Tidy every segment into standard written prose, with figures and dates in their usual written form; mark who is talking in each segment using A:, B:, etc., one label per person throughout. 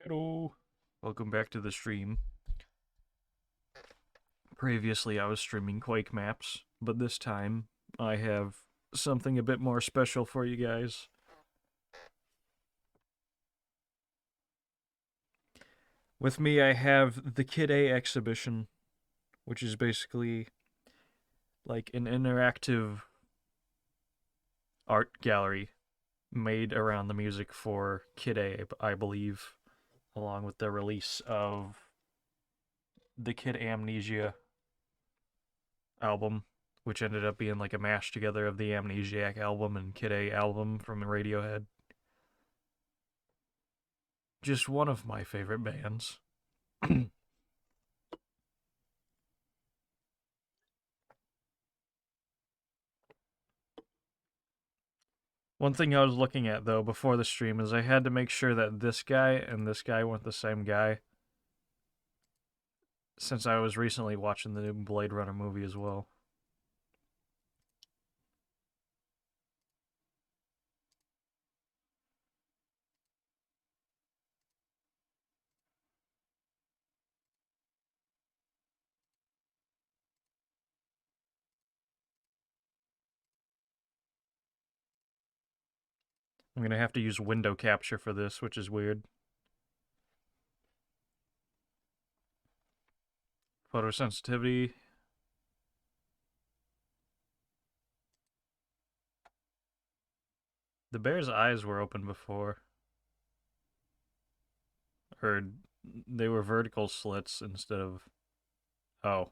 A: Hello. Welcome back to the stream. Previously, I was streaming Quake maps, but this time I have something a bit more special for you guys. With me, I have the Kid A Exhibition, which is basically like an interactive art gallery made around the music for Kid A, I believe, along with the release of the Kid Amnesia album, which ended up being like a mash together of the Amnesiac album and Kid A album from Radiohead. Just one of my favorite bands. One thing I was looking at though before the stream is I had to make sure that this guy and this guy weren't the same guy, since I was recently watching the new Blade Runner movie as well. I'm gonna have to use window capture for this, which is weird. Photosensitivity. The bear's eyes were open before. Or they were vertical slits instead of... Oh.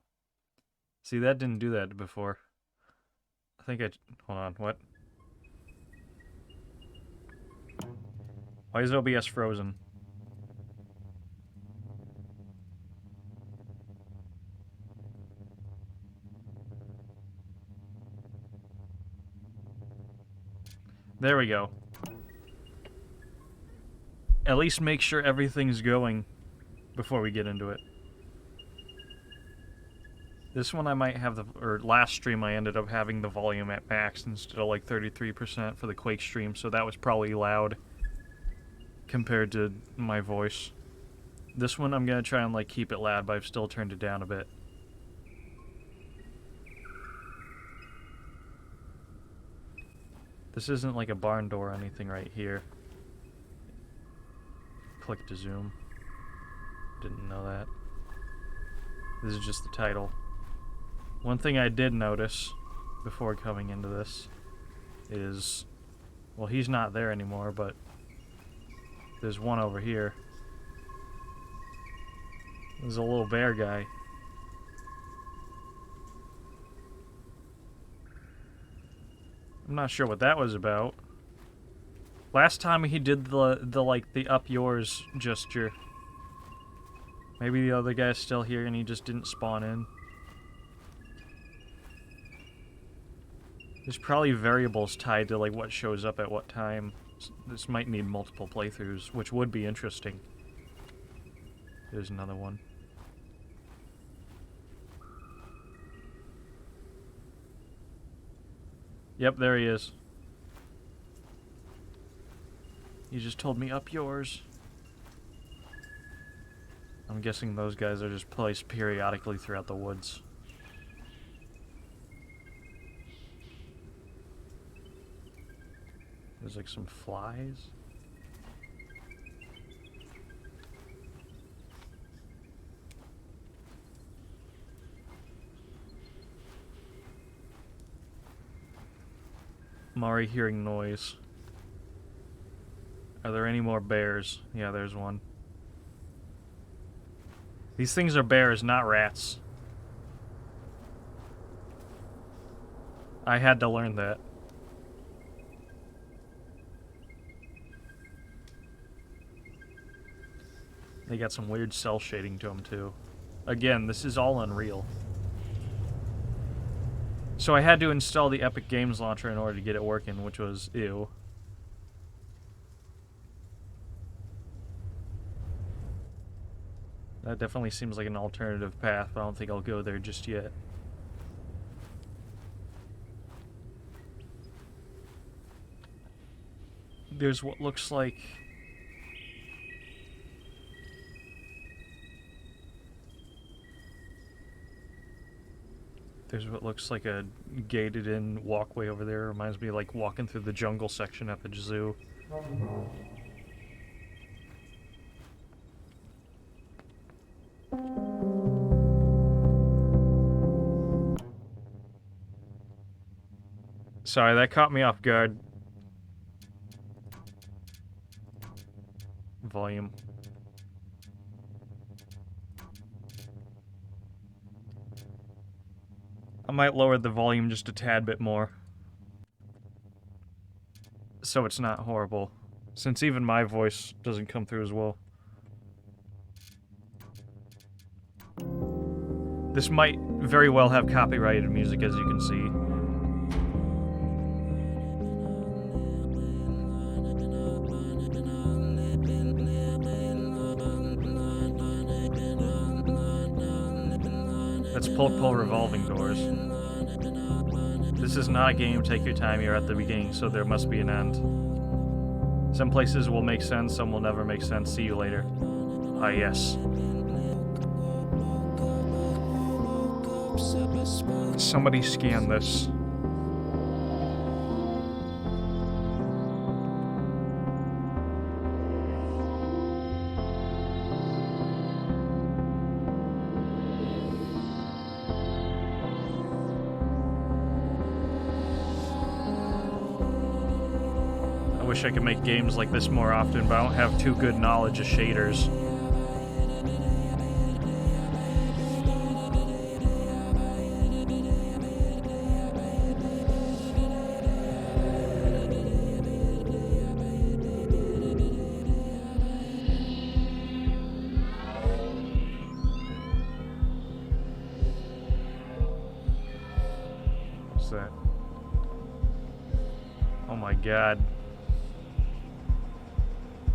A: See, that didn't do that before. I think I... Hold on, what? Why is OBS frozen? There we go. At least make sure everything's going before we get into it. This one I might have the... Or last stream I ended up having the volume at max instead of like 33% for the Quake stream, so that was probably loud compared to my voice. This one I'm gonna try and like keep it loud, but I've still turned it down a bit. This isn't like a barn door or anything right here. Click to zoom. Didn't know that. This is just the title. One thing I did notice before coming into this is, well, he's not there anymore, but there's one over here. There's a little bear guy. I'm not sure what that was about. Last time he did the up yours gesture. Maybe the other guy's still here and he just didn't spawn in. There's probably variables tied to like what shows up at what time. This might need multiple playthroughs, which would be interesting. There's another one. Yep, there he is. You just told me up yours. I'm guessing those guys are just placed periodically throughout the woods. There's like some flies. I'm already hearing noise. Are there any more bears? Yeah, there's one. These things are bears, not rats. I had to learn that. They got some weird cell shading to them, too. Again, this is all Unreal. So I had to install the Epic Games Launcher in order to get it working, which was ew. That definitely seems like an alternative path, but I don't think I'll go there just yet. There's what looks like... There's what looks like a gated-in walkway over there. Reminds me of like walking through the jungle section at the zoo. Sorry, that caught me off guard. Volume. I might lower the volume just a tad bit more, so it's not horrible, since even my voice doesn't come through as well. This might very well have copyrighted music, as you can see. That's Pull Revolving Doors. This is not a game, take your time, you're at the beginning, so there must be an end. Some places will make sense, some will never make sense. See you later. Ah, yes. Somebody scan this. I wish I could make games like this more often, but I don't have too good knowledge of shaders. What's that? Oh my god.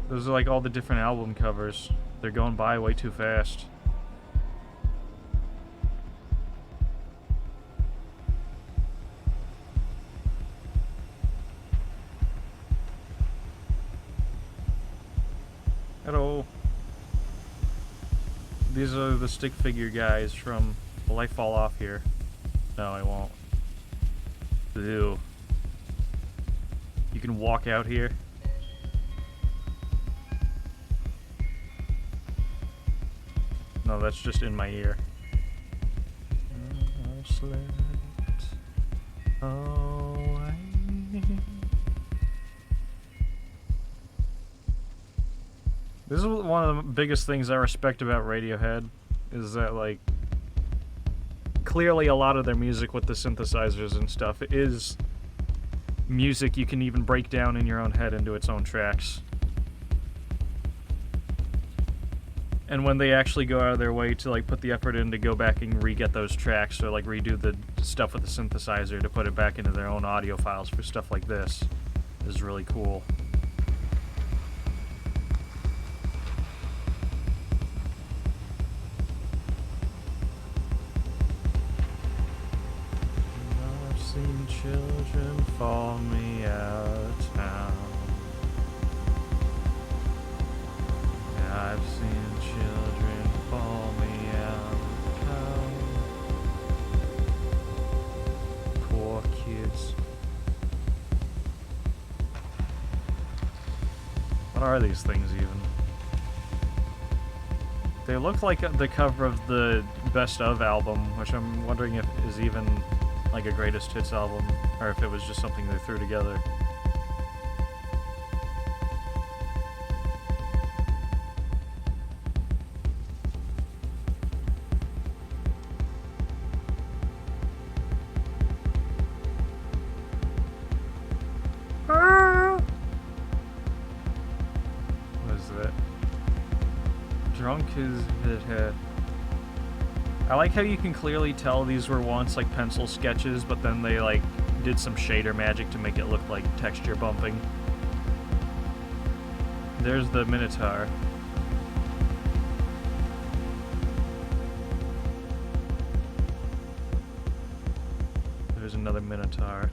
A: Those are like all the different album covers. They're going by way too fast. Hello. These are the stick figure guys from... Will I fall off here? No, I won't. Ew. You can walk out here. No, that's just in my ear. I slept away. This is one of the biggest things I respect about Radiohead, is that, like, clearly a lot of their music with the synthesizers and stuff is music you can even break down in your own head into its own tracks. And when they actually go out of their way to, like, put the effort in to go back and re-get those tracks, or, like, redo the stuff with the synthesizer to put it back into their own audio files for stuff like this, is really cool. I've seen children follow me out of town. I've seen children follow me out of town. Poor kids. What are these things even? They look like the cover of the Best Of album, which I'm wondering if is even like a greatest hits album, or if it was just something they threw together. I like how you can clearly tell these were once like pencil sketches, but then they like did some shader magic to make it look like texture bumping. There's the Minotaur. There's another Minotaur.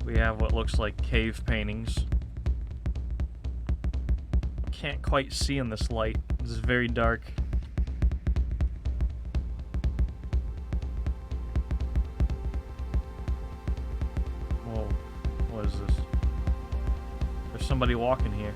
A: We have what looks like cave paintings. Can't quite see in this light. This is very dark. Whoa, what is this? There's somebody walking here.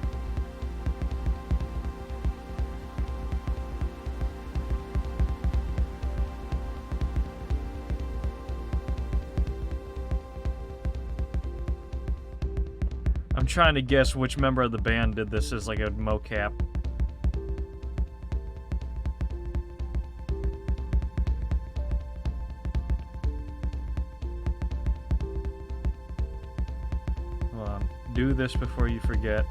A: I'm trying to guess which member of the band did this as like a mocap. Hold on. Do this before you forget.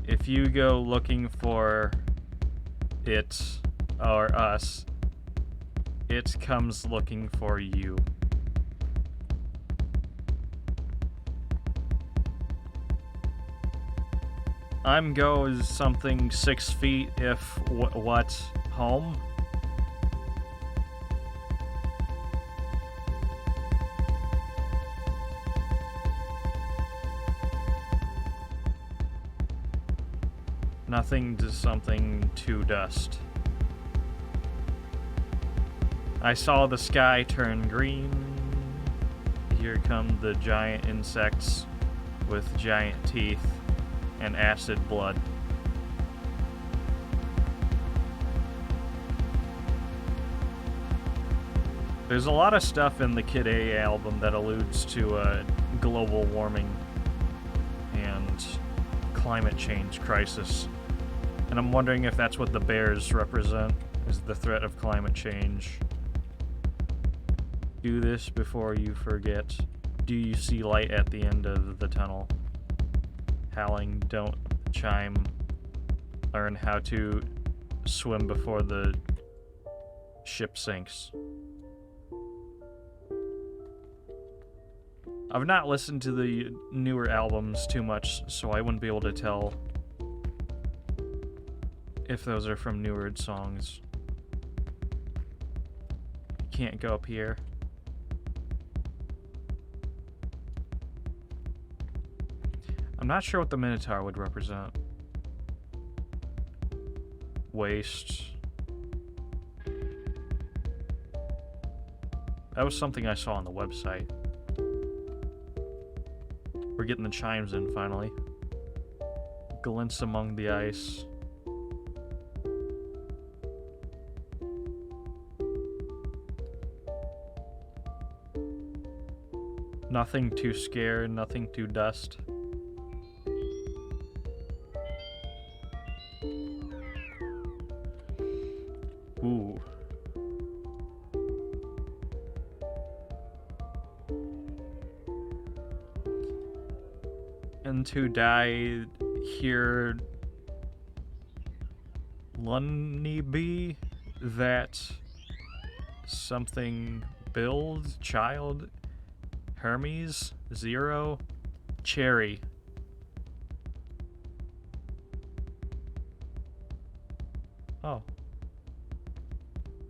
A: If you go looking for it or us, it comes looking for you. I'm goes something 6 feet if what home? Nothing to something to dust. I saw the sky turn green. Here come the giant insects with giant teeth and acid blood. There's a lot of stuff in the Kid A album that alludes to global warming and climate change crisis. And I'm wondering if that's what the bears represent, is the threat of climate change. Do this before you forget. Do you see light at the end of the tunnel? Howling, don't chime. Learn how to swim before the ship sinks. I've not listened to the newer albums too much, so I wouldn't be able to tell if those are from newer songs. Can't go up here. I'm not sure what the Minotaur would represent. Waste. That was something I saw on the website. We're getting the chimes in finally. Glints among the ice. Nothing too scared, nothing too dust. Ooh. And to die here, Lunny be that something build child Hermes 0 Cherry. Oh.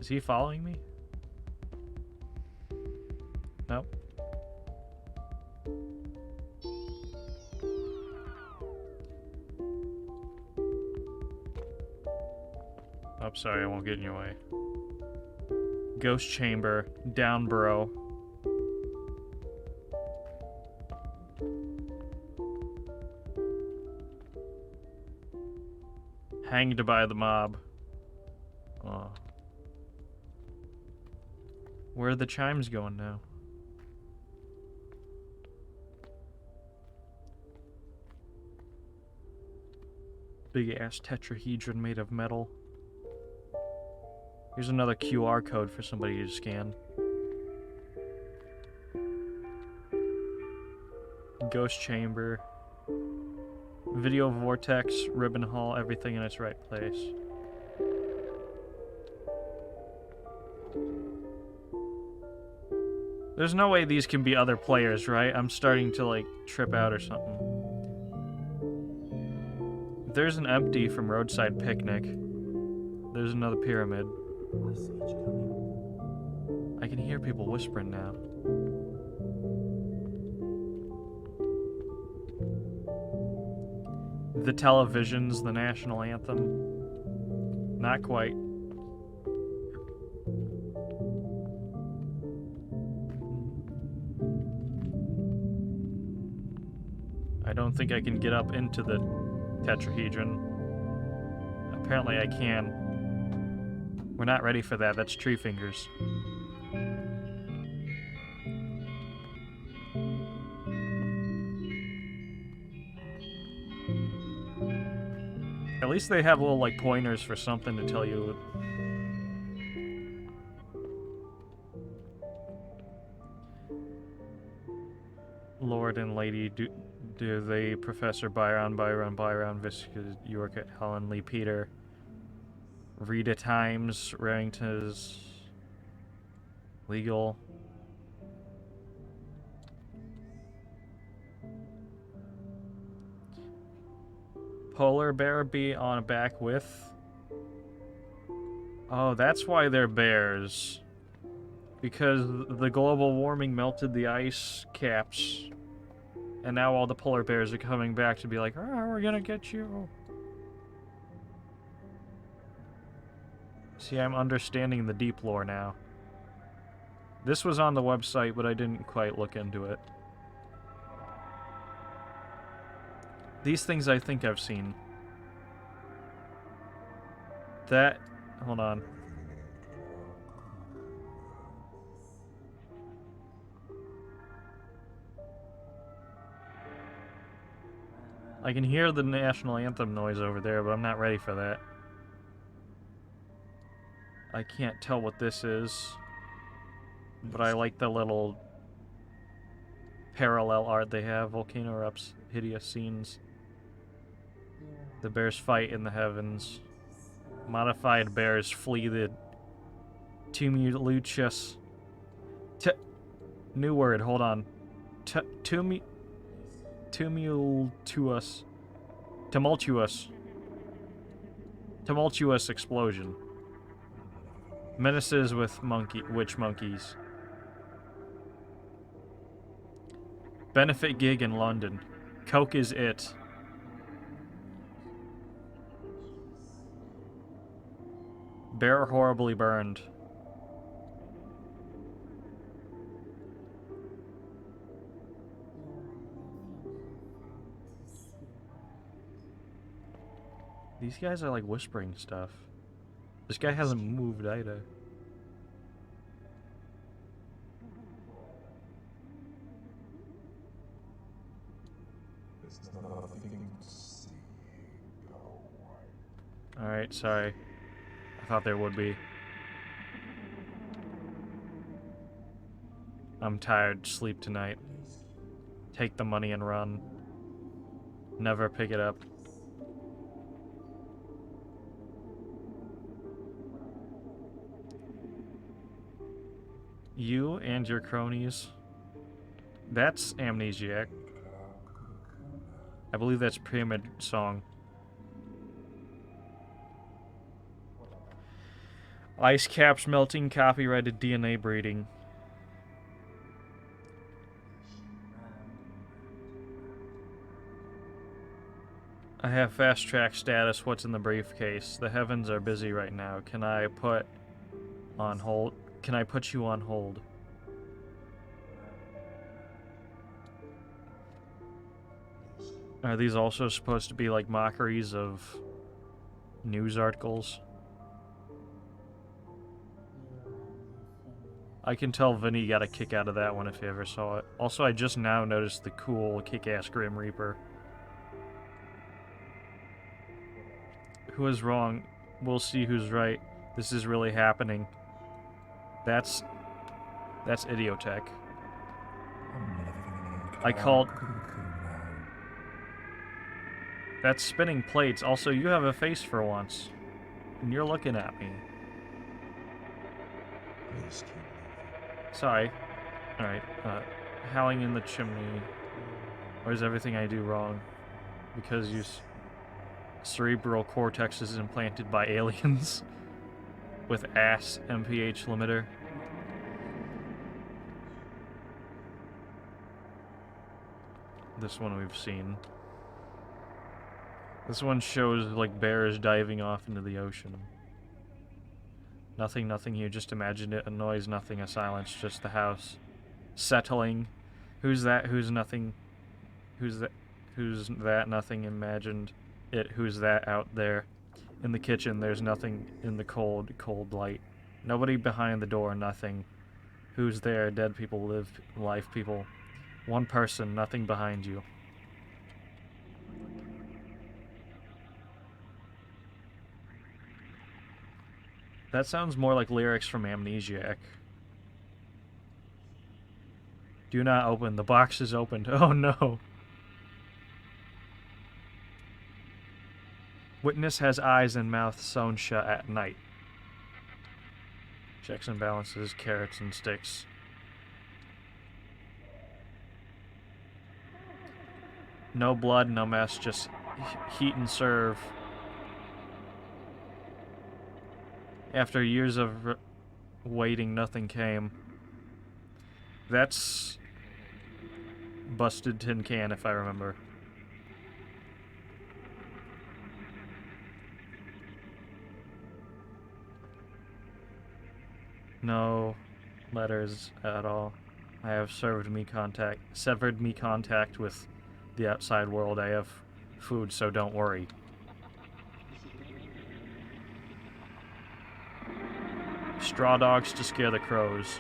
A: Is he following me? Nope. Oh, sorry, I won't get in your way. Ghost chamber, down bro. Hanged by the mob. Oh. Where are the chimes going now? Big ass tetrahedron made of metal. Here's another QR code for somebody to scan. Ghost chamber. Video vortex, ribbon hall, everything in its right place. There's no way these can be other players, right? I'm starting to, like, trip out or something. There's an empty from Roadside Picnic. There's another pyramid. I can hear people whispering now. The television's the national anthem. Not quite. I don't think I can get up into the tetrahedron. Apparently I can. We're not ready for that. That's tree fingers. At least they have little, like, pointers for something to tell you. Lord and Lady, do they Professor Byron, Viscous, York, Helen, Lee, Peter, Rita Times, Remington's, Legal. Polar bear be on a back with? Oh, that's why they're bears. Because the global warming melted the ice caps. And now all the polar bears are coming back to be like, oh, we're gonna get you. See, I'm understanding the deep lore now. This was on the website, but I didn't quite look into it. These things I think I've seen. That... Hold on. I can hear the national anthem noise over there, but I'm not ready for that. I can't tell what this is. But I like the little parallel art they have. Volcano erupts, hideous scenes. The bears fight in the heavens. Modified bears flee the tumultuous... New word, hold on. Tumultuous. Tumultuous explosion. Menaces with witch monkeys. Benefit gig in London. Coke is it. Bear horribly burned. These guys are like whispering stuff. This guy hasn't moved either. Alright, sorry. I thought there would be. I'm tired. Sleep tonight. Take the money and run. Never pick it up. You and your cronies. That's Amnesiac. I believe that's Pyramid Song. Ice caps melting, copyrighted DNA breeding. I have fast track status. What's in the briefcase? The heavens are busy right now. Can I put on hold? Can I put you on hold? Are these also supposed to be like mockeries of news articles? I can tell Vinny got a kick out of that one if he ever saw it. Also, I just now noticed the cool kick-ass Grim Reaper. Who is wrong? We'll see who's right. This is really happening. That's Idiotech. I called... That's spinning plates. Also, you have a face for once. And you're looking at me. Sorry. Alright, howling in the chimney. Or is everything I do wrong? Because you... cerebral cortex is implanted by aliens with ass MPH limiter. This one we've seen. This one shows like bears diving off into the ocean. Nothing, nothing here, just imagined it. A noise, nothing, a silence, just the house. Settling. Who's that? Who's nothing? Who's that? Who's that? Nothing, imagined it. Who's that out there? In the kitchen, there's nothing in the cold, cold light. Nobody behind the door, nothing. Who's there? Dead people, live life people. One person, nothing behind you. That sounds more like lyrics from Amnesiac. Do not open. The box is opened. Oh no. Witness has eyes and mouth sewn shut at night. Checks and balances, carrots and sticks. No blood, no mess, just heat and serve. After years of waiting, nothing came. That's Busted Tin Can, if I remember. No letters at all. I have severed me contact with the outside world. I have food, so don't worry. Straw dogs to scare the crows.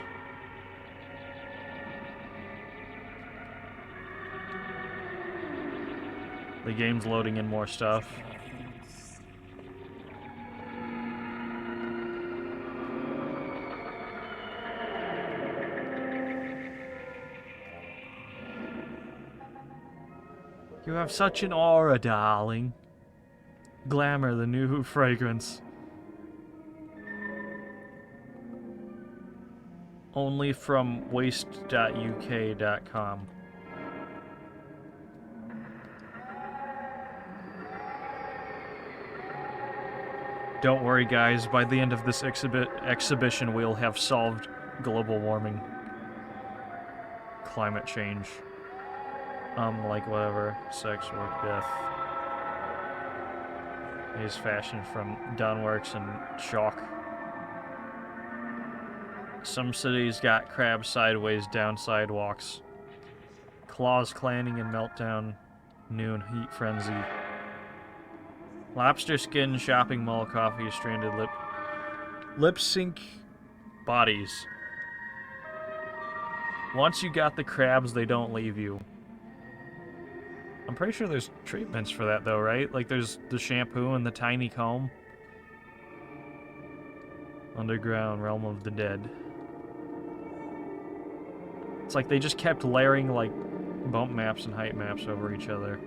A: The game's loading in more stuff. You have such an aura, darling. Glamour, the new fragrance. Only from waste.uk.com. Don't worry, guys. By the end of this exhibition, we'll have solved global warming. Climate change. Like whatever. Sex, work, death. Is fashioned from Dunworks and chalk. Some cities got crabs sideways down sidewalks. Claws clanning and meltdown. Noon heat frenzy. Lobster skin shopping mall coffee stranded lip sync bodies. Once you got the crabs, they don't leave you. I'm pretty sure there's treatments for that though, right? Like there's the shampoo and the tiny comb. Underground realm of the dead. It's like they just kept layering like bump maps and height maps over each other.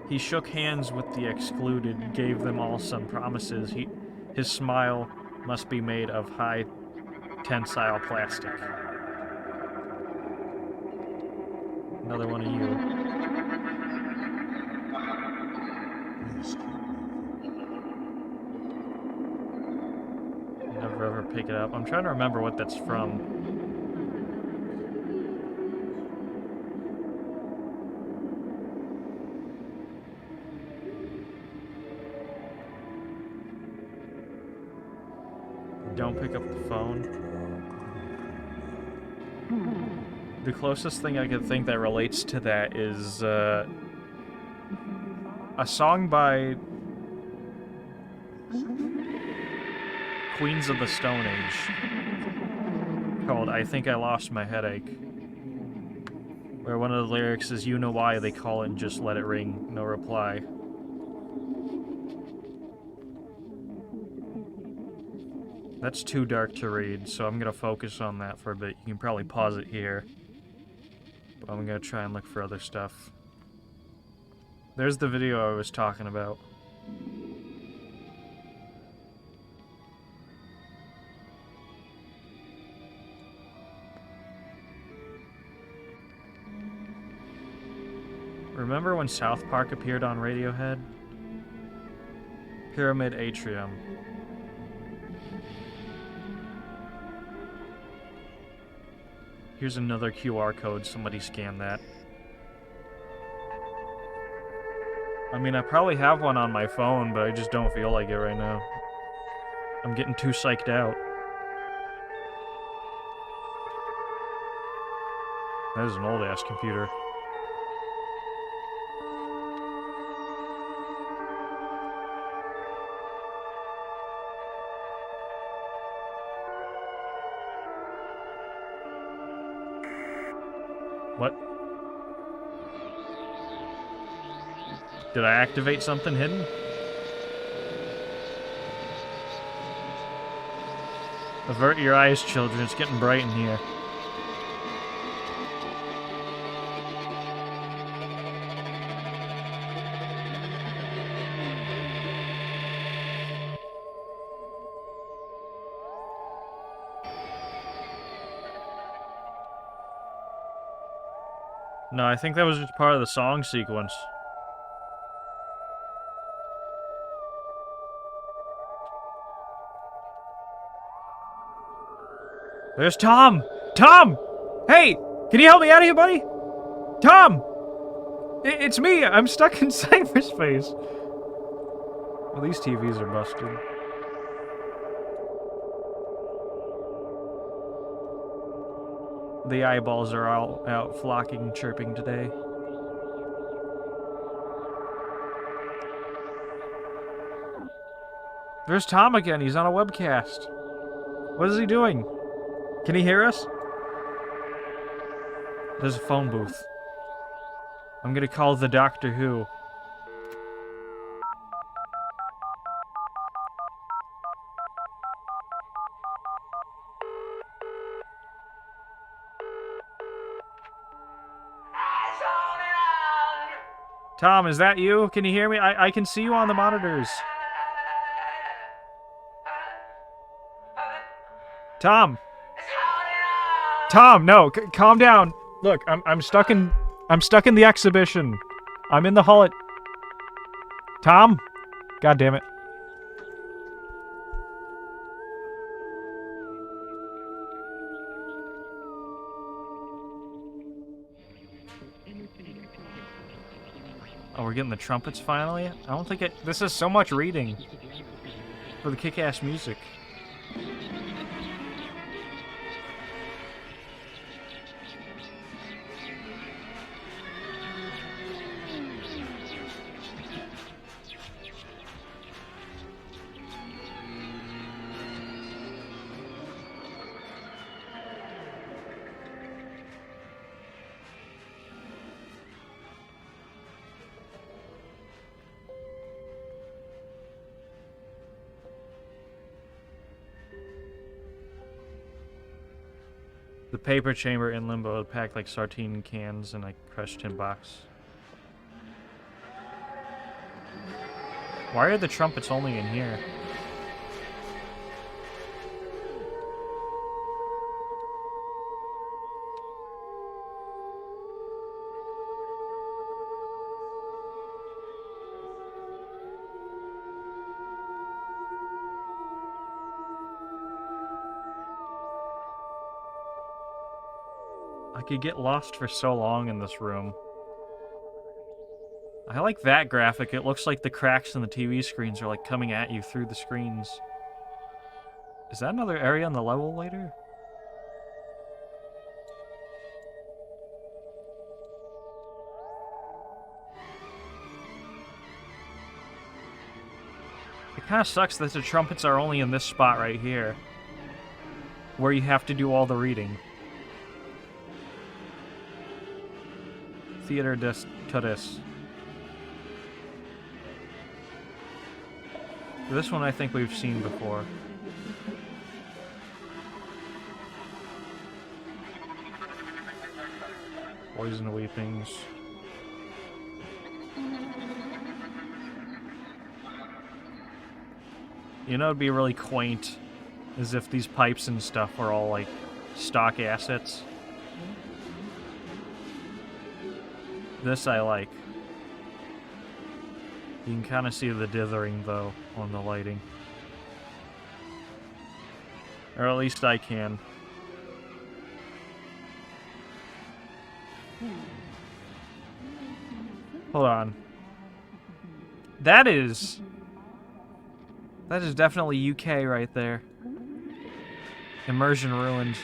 A: He shook hands with the excluded, gave them all some promises. His smile must be made of high tensile plastic. Another one of you. Never ever pick it up. I'm trying to remember what that's from. Don't pick up the phone. The closest thing I could think that relates to that is a song by Queens of the Stone Age called I Think I Lost My Headache, where one of the lyrics is, you know why they call it and just let it ring, no reply. That's too dark to read, so I'm gonna focus on that for a bit. You can probably pause it here. But I'm gonna try and look for other stuff. There's the video I was talking about. Remember when South Park appeared on Radiohead? Pyramid Atrium. Here's another QR code. Somebody scan that. I mean, I probably have one on my phone, but I just don't feel like it right now. I'm getting too psyched out. That is an old-ass computer. What? Did I activate something hidden? Avert your eyes, children. It's getting bright in here. No, I think that was just part of the song sequence. There's Tom! Tom! Hey! Can you help me out of here, buddy? Tom! It's me! I'm stuck in cyberspace! Well, these TVs are busted. The eyeballs are all out flocking, chirping today. There's Tom again. He's on a webcast. What is he doing? Can he hear us? There's a phone booth. I'm gonna call the Doctor Who. Tom, is that you? Can you hear me? I can see you on the monitors. Tom! Tom, no, calm down. Look, I'm stuck in the exhibition. I'm in the hall at... Tom? God damn it. Oh, we're getting the trumpets finally? I don't think it... This is so much reading for the kick-ass music. The paper chamber in limbo packed like sardine cans in a crushed tin box. Why are the trumpets only in here? I could get lost for so long in this room. I like that graphic. It looks like the cracks in the TV screens are like coming at you through the screens. Is that another area on the level later? It kind of sucks that the trumpets are only in this spot right here, where you have to do all the reading. Theater des Tudis. This one I think we've seen before. Poison Weepings. You know, it'd be really quaint as if these pipes and stuff were all like stock assets. This I like. You can kind of see the dithering, though, on the lighting. Or at least I can. Hold on. That is definitely UK right there. Immersion ruined.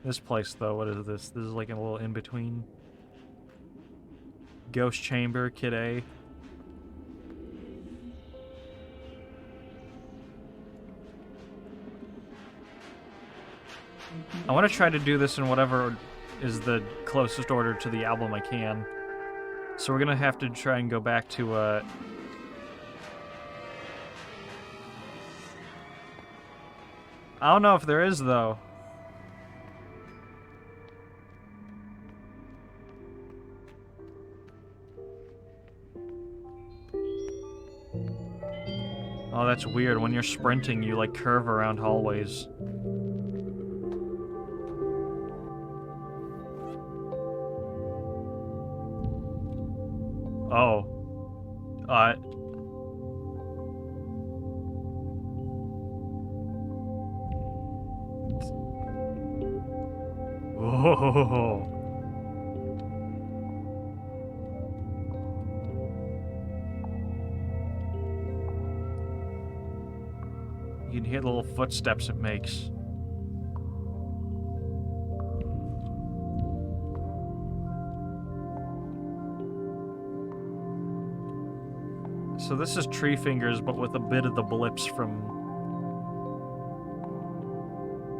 A: This place, though, what is this? This is like a little in-between. Ghost Chamber, Kid A. I want to try to do this in whatever is the closest order to the album I can. So we're gonna have to try and go back to, I don't know if there is, though. Oh, that's weird. When you're sprinting, you, like, curve around hallways. Oh. Whoa. You can hear the little footsteps it makes. So this is Tree Fingers, but with a bit of the blips from...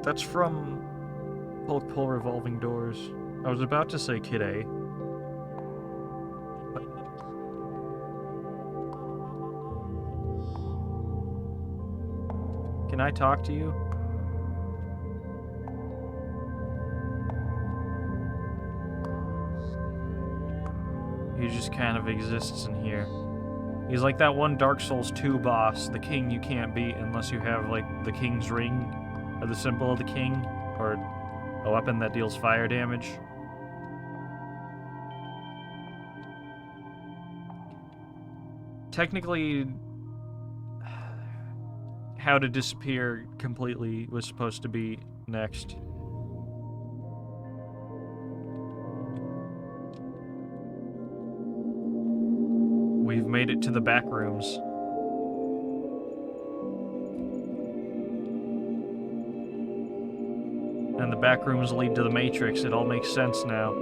A: That's from Pull Revolving Doors. I was about to say Kid A. Can I talk to you? He just kind of exists in here. He's like that one Dark Souls 2 boss, the king you can't beat unless you have, like, the king's ring, or the symbol of the king, or a weapon that deals fire damage. Technically, How to Disappear completely was supposed to be next. We've made it to the back rooms. And the back rooms lead to the Matrix. It all makes sense now.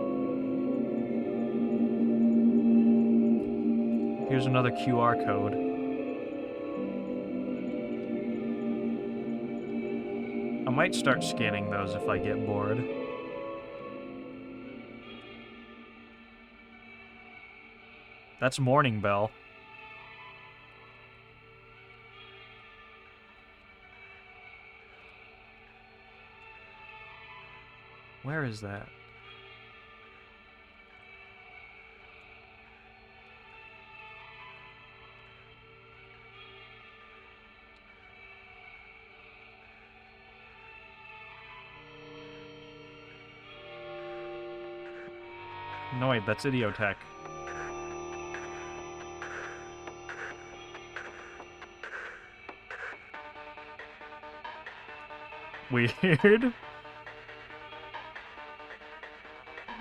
A: Here's another QR code. I might start scanning those if I get bored. That's Morning Bell. Where is that? No, wait, that's Idiotech. Weird.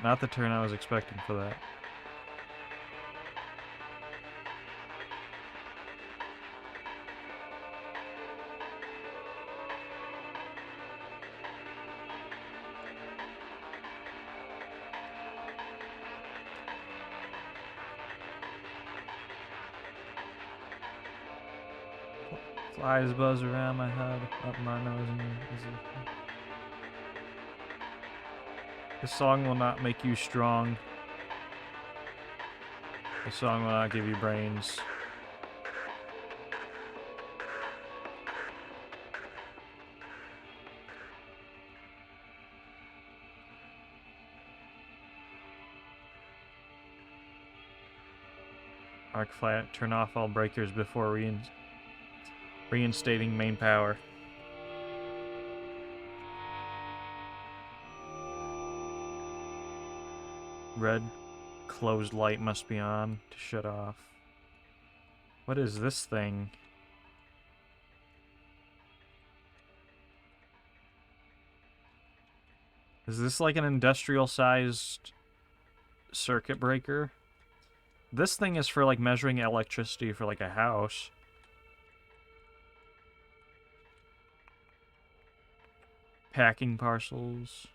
A: Not the turn I was expecting for that. Flies buzz around my head, up my nose, and this song will not make you strong. This song will not give you brains. Arc flat, turn off all breakers before reinstating main power. Red, closed light must be on to shut off. What is this thing? Is this like an industrial-sized circuit breaker? This thing is for like measuring electricity for like a house. Packing parcels.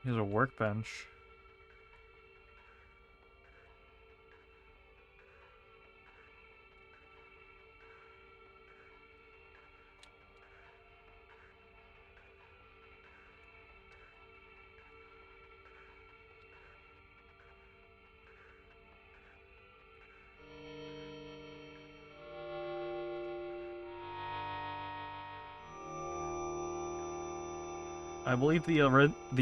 A: Here's a workbench. I believe the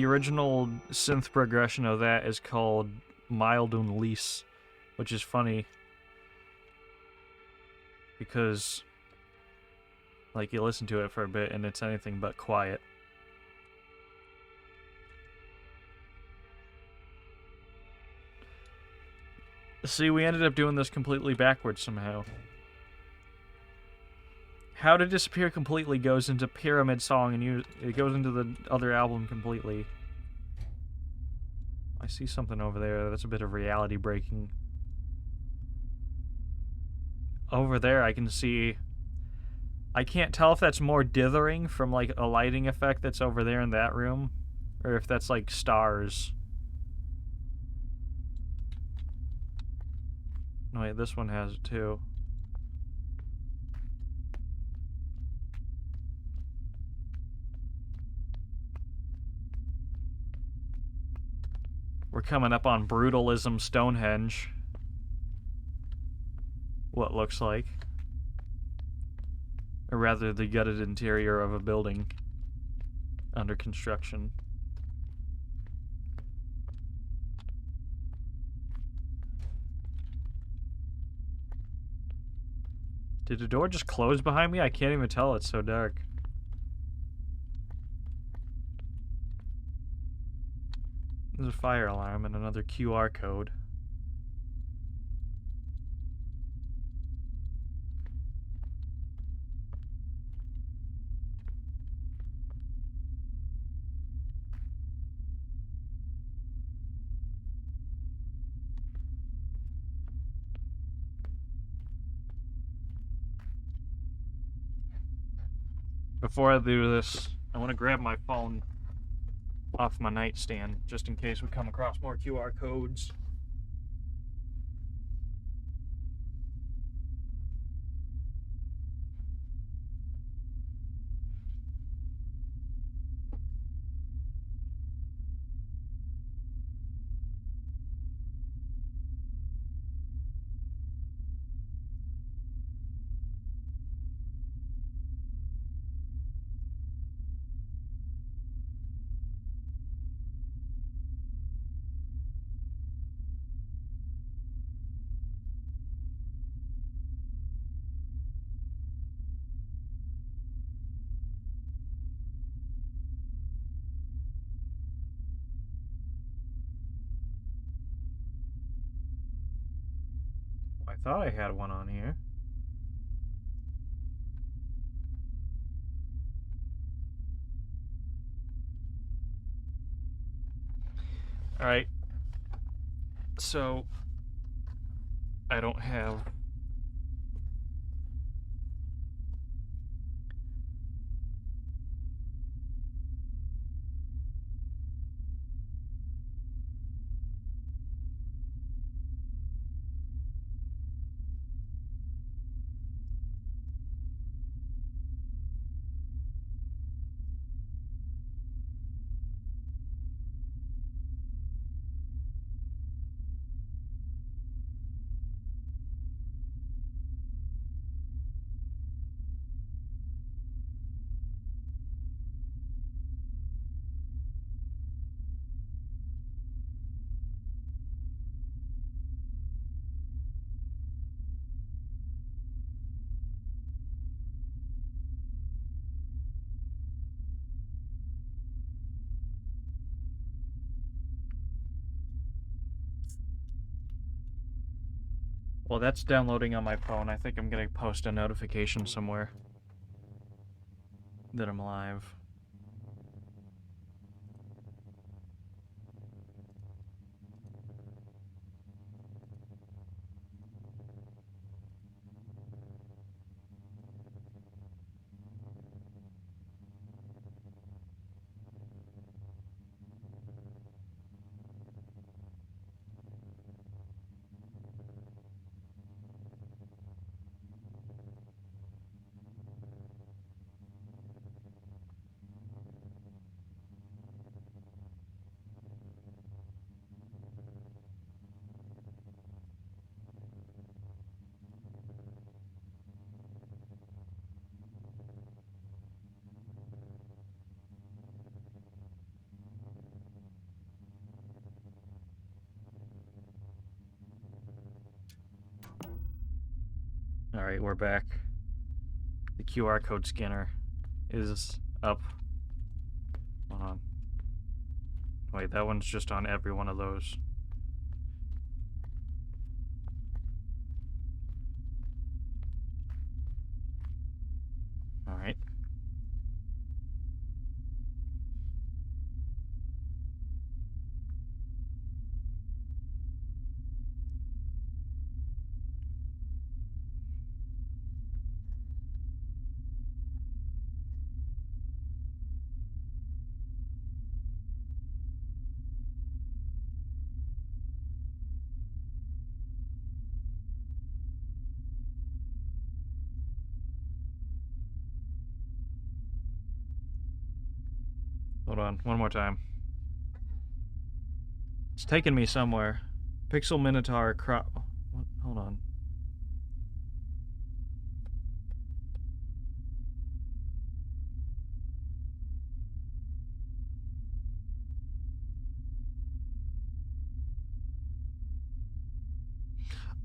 A: original synth progression of that is called Mild Unlease, which is funny because like you listen to it for a bit and it's anything but quiet. See, we ended up doing this completely backwards somehow. How to Disappear completely goes into Pyramid Song and it goes into the other album completely. I see something over there. That's a bit of reality breaking. Over there I can see... I can't tell if that's more dithering from like a lighting effect that's over there in that room, or if that's like stars. No, wait, this one has it too. We're coming up on Brutalism Stonehenge. What looks like. Or rather, the gutted interior of a building under construction. Did the door just close behind me? I can't even tell, it's so dark. There's a fire alarm and another QR code. Before I do this, I want to grab my phone off my nightstand, just in case we come across more QR codes. I thought I had one on here. Alright. So, I don't have... Well, that's downloading on my phone. I think I'm gonna post a notification somewhere that I'm live. Alright, we're back. The QR code scanner is up. Hold on. Wait, that one's just on every one of those. Alright. Hold on, one more time. It's taking me somewhere. Pixel Minotaur crop. What? Hold on.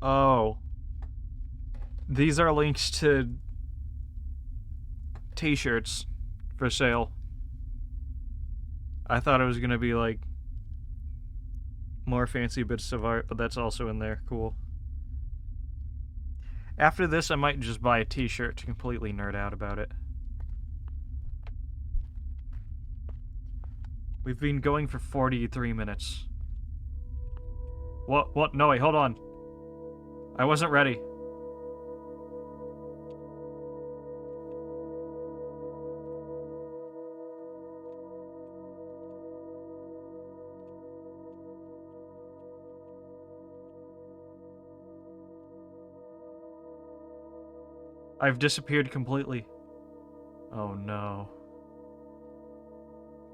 A: Oh. These are links to t-shirts for sale. I thought it was gonna be like more fancy bits of art, but that's also in there. Cool. After this, I might just buy a t-shirt to completely nerd out about it. We've been going for 43 minutes. What? No, wait, hold on. I wasn't ready. I've disappeared completely. Oh no.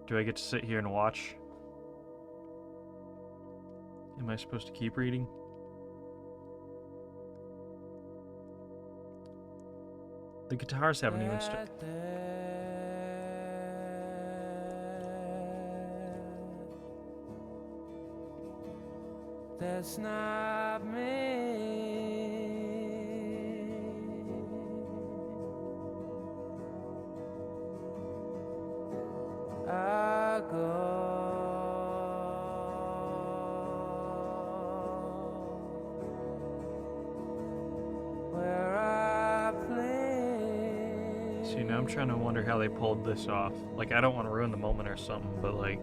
A: Do I get to sit here and watch? Am I supposed to keep reading? The guitars haven't even started. That's not me. I go where I play. See, now I'm trying to wonder how they pulled this off. Like, I don't want to ruin the moment or something, but like,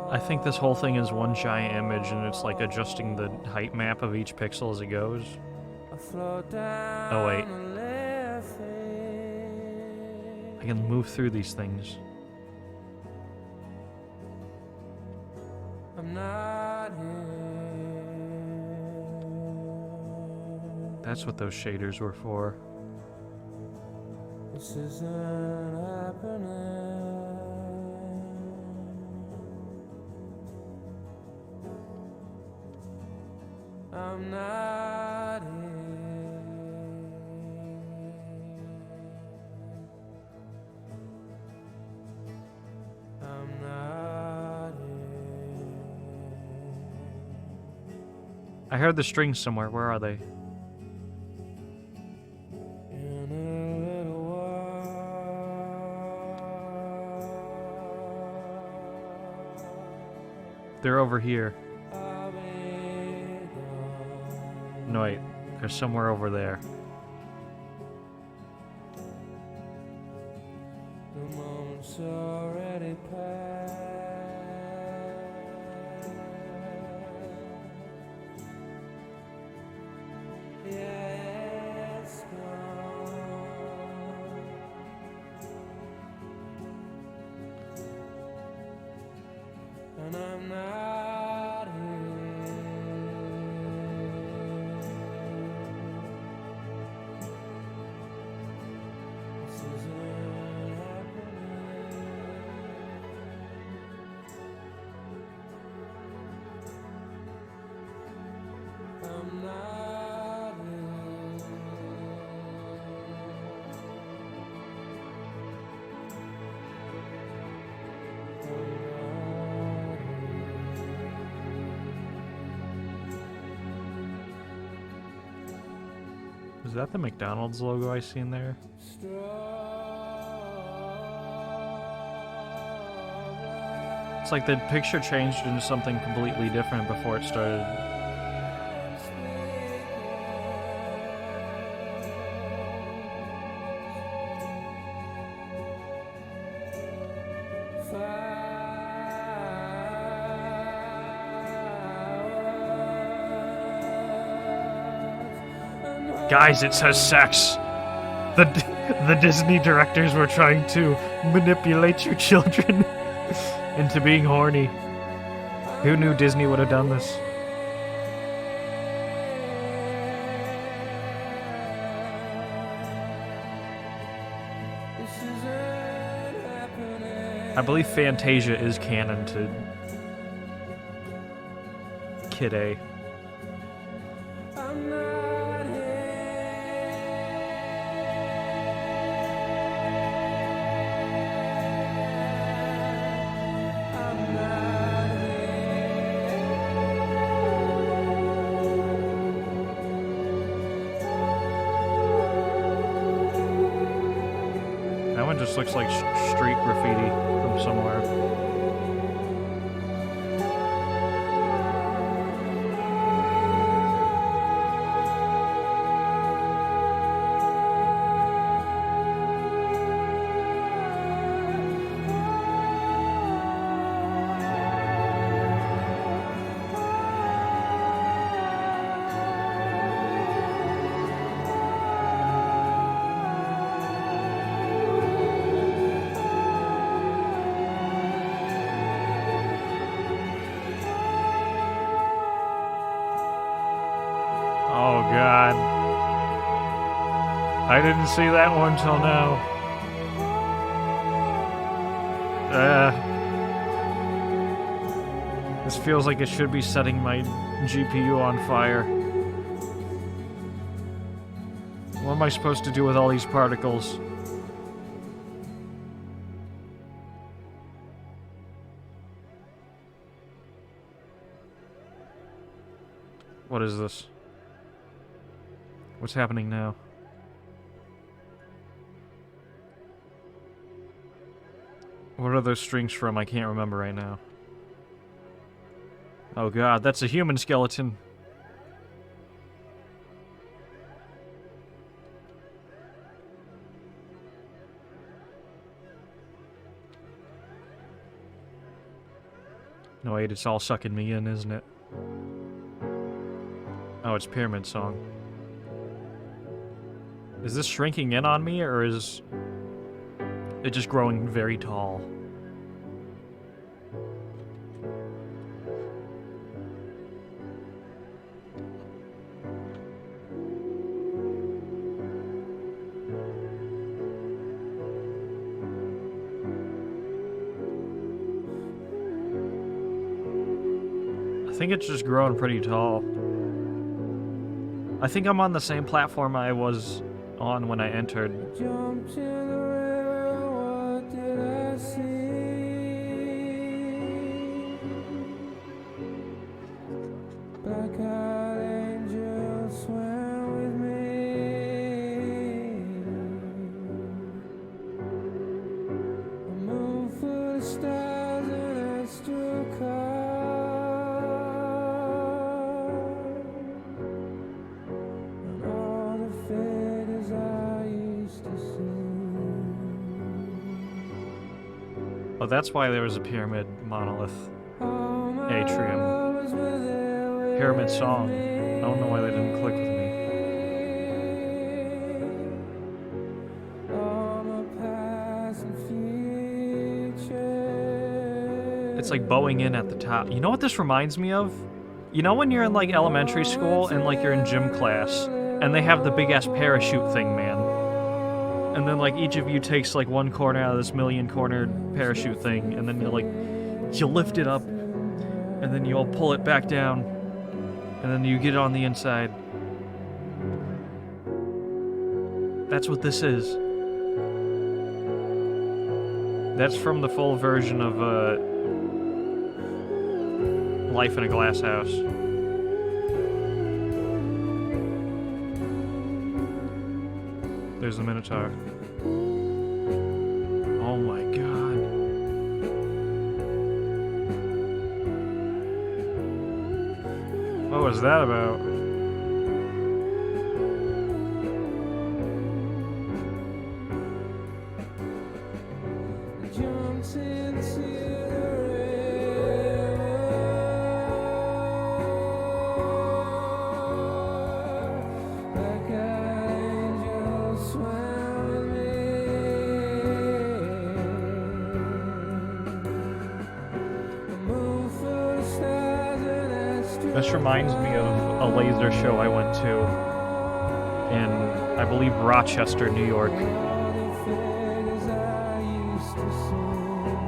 A: I think this whole thing is one giant image and it's like adjusting the height map of each pixel as it goes. Oh wait. I can move through these things. I'm not here. That's what those shaders were for. This isn't happening. I'm not here. I'm not here. I heard the strings somewhere. Where are they? They're over here. No, wait. They're somewhere over there.
B: The moment's already passed. Yeah, it's gone. And I'm not here. This isn't happening. I'm not here.
A: Is that the McDonald's logo I see in there? It's like the picture changed into something completely different before it started. Guys, it says sex. The Disney directors were trying to manipulate your children into being horny. Who knew Disney would have done this? I believe Fantasia is canon to Kid A. That one just looks like street graffiti from somewhere. Oh god. I didn't see that one till now. This feels like it should be setting my GPU on fire. What am I supposed to do with all these particles? What is this? What's happening now? What are those strings from? I can't remember right now. Oh god, that's a human skeleton. No wait, it's all sucking me in, isn't it? Oh, it's Pyramid Song. Is this shrinking in on me, or is it just growing very tall? I think it's just growing pretty tall. I think I'm on the same platform I was on when I entered.
B: Jumped in the river, what did I see? Black-eyed angels swam with me. A moon full of stars and I struck her.
A: Oh, that's why there was a pyramid monolith atrium. Pyramid song. I don't know why that didn't click with me. It's like bowing in at the top. You know what this reminds me of? You know when you're in like elementary school and like you're in gym class and they have the big ass parachute thing, man. And then like each of you takes like one corner out of this million cornered parachute thing and then you lift it up and then you all pull it back down and then you get it on the inside. That's what this is. That's from the full version of Life in a Glass House. There's the Minotaur. Oh my god. What was that about? This reminds me of a laser show I went to in, I believe, Rochester, New York.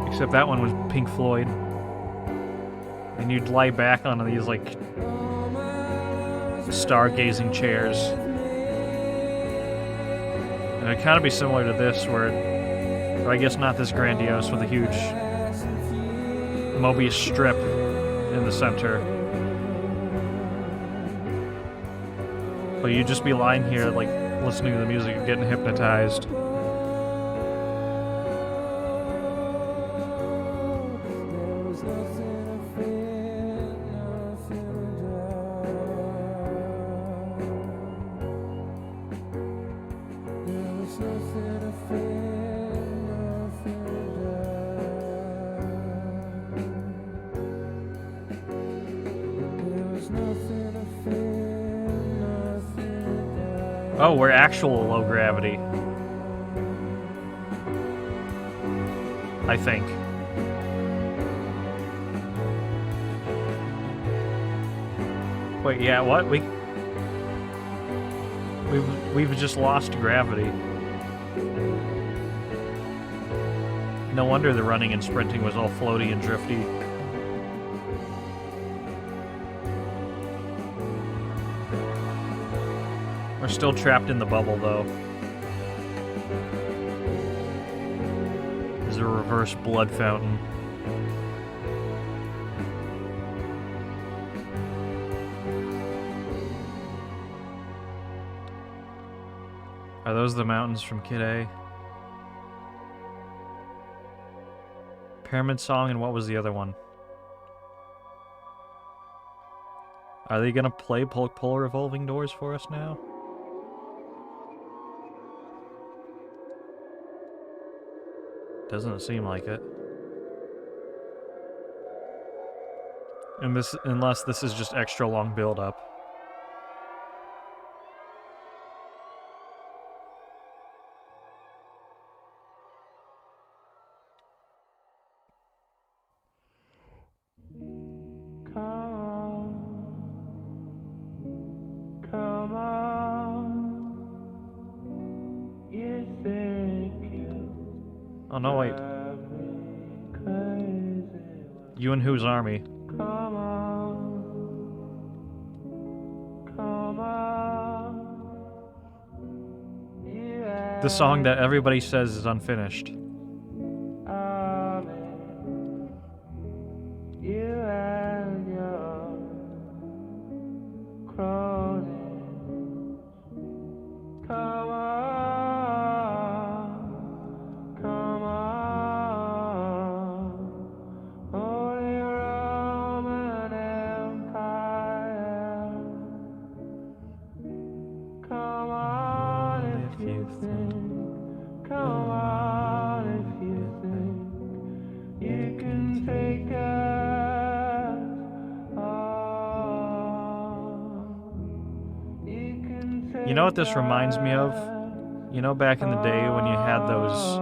A: Except that one was Pink Floyd. And you'd lie back on these, like, stargazing chairs. And it'd kind of be similar to this, where I guess not this grandiose, with a huge Mobius strip in the center. But you'd just be lying here, like, listening to the music and getting hypnotized. Oh, we're actual low gravity. I think. Wait, yeah, what? We've just lost gravity. No wonder the running and sprinting was all floaty and drifty. We're still trapped in the bubble, though. There's a reverse blood fountain. Are those the mountains from Kid A? Pyramid Song, and what was the other one? Are they gonna play Pull Revolving Doors for us now? Doesn't seem like it. And unless this is just extra long build-up. Oh no, wait. You and whose army? The song that everybody says is unfinished. know what this reminds me of? You know, back in the day when you had those,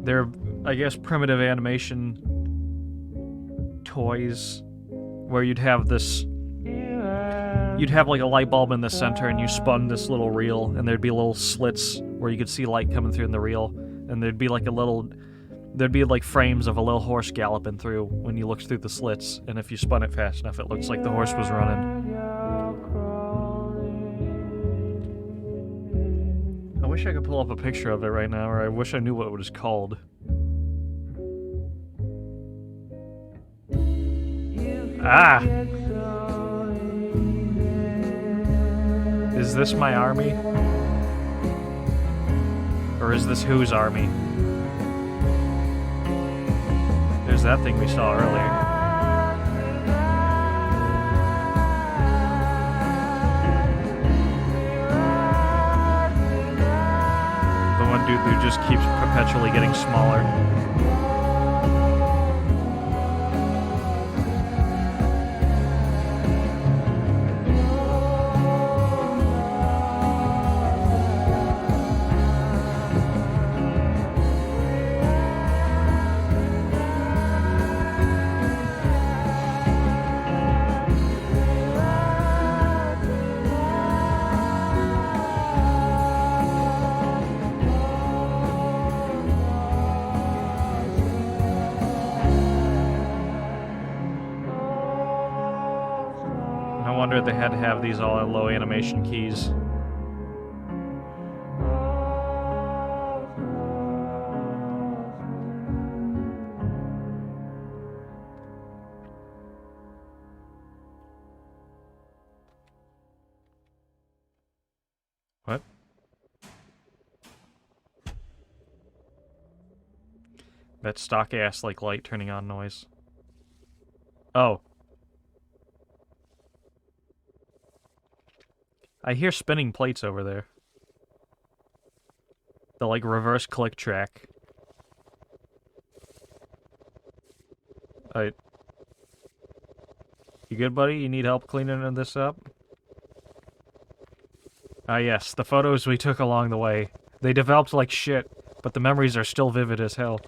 A: they're, I guess, primitive animation toys where you'd have this, you'd have like a light bulb in the center and you spun this little reel and there'd be little slits where you could see light coming through in the reel, and there'd be like there'd be like frames of a little horse galloping through when you looked through the slits, and if you spun it fast enough, it looks like the horse was running. I wish I could pull up a picture of it right now, or I wish I knew what it was called. Ah! Is this my army? Or is this whose army? There's that thing we saw earlier. The one dude who just keeps perpetually getting smaller. They had to have these all at low animation keys. What? That stock ass like light turning on noise. Oh. I hear spinning plates over there. The, like, reverse click track. You good, buddy? You need help cleaning this up? Ah, yes, the photos we took along the way. They developed like shit, but the memories are still vivid as hell.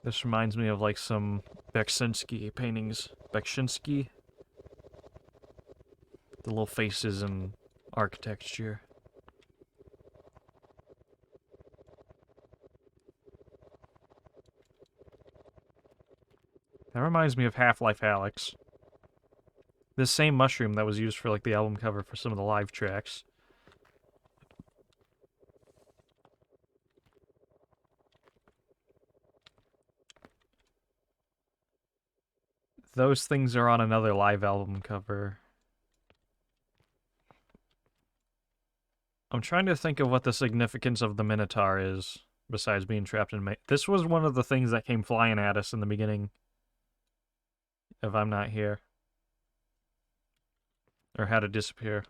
A: This reminds me of, like, some Beksinski paintings. Beksinski? The little faces and architecture. That reminds me of Half-Life Alyx. This same mushroom that was used for, like, the album cover for some of the live tracks. Those things are on another live album cover. I'm trying to think of what the significance of the Minotaur is, besides being trapped in... This was one of the things that came flying at us in the beginning. If I'm not here. Or had to disappear.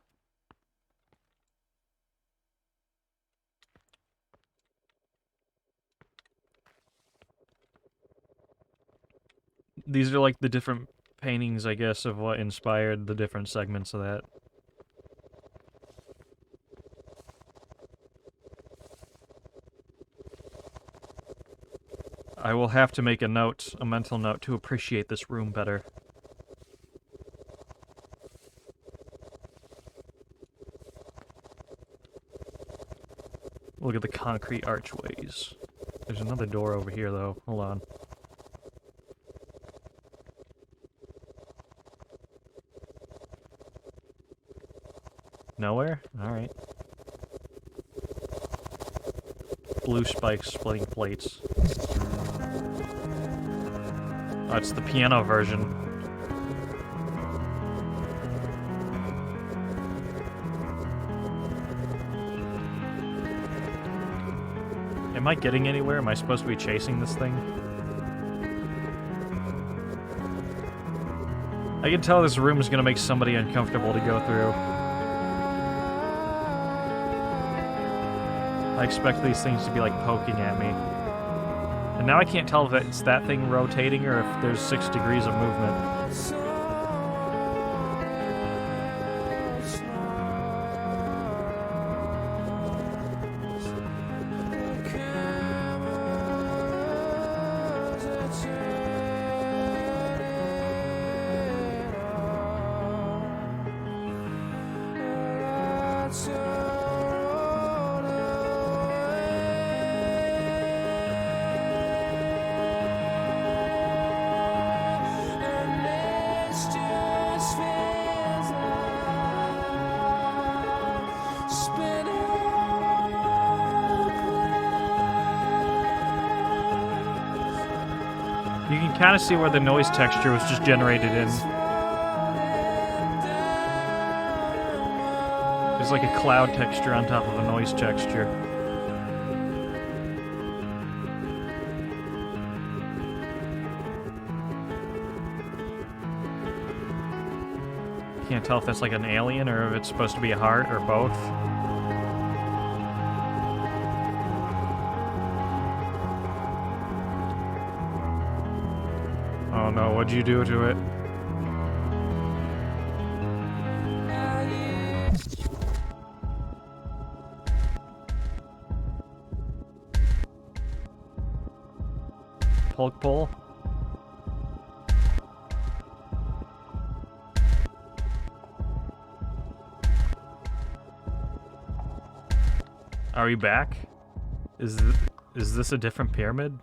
A: These are like the different paintings, I guess, of what inspired the different segments of that. I will have to make a note, a mental note, to appreciate this room better. Look at the concrete archways. There's another door over here, though. Hold on. Nowhere? Alright. Blue spikes splitting plates. Oh, it's the piano version. Am I getting anywhere? Am I supposed to be chasing this thing? I can tell this room is gonna make somebody uncomfortable to go through. I expect these things to be like poking at me. And now I can't tell if it's that thing rotating or if there's 6 degrees of movement. You can kind of see where the noise texture was just generated in. There's like a cloud texture on top of a noise texture. Can't tell if that's like an alien or if it's supposed to be a heart or both. Oh no, what'd you do to it? Poke pole? Are we back? Is this a different pyramid?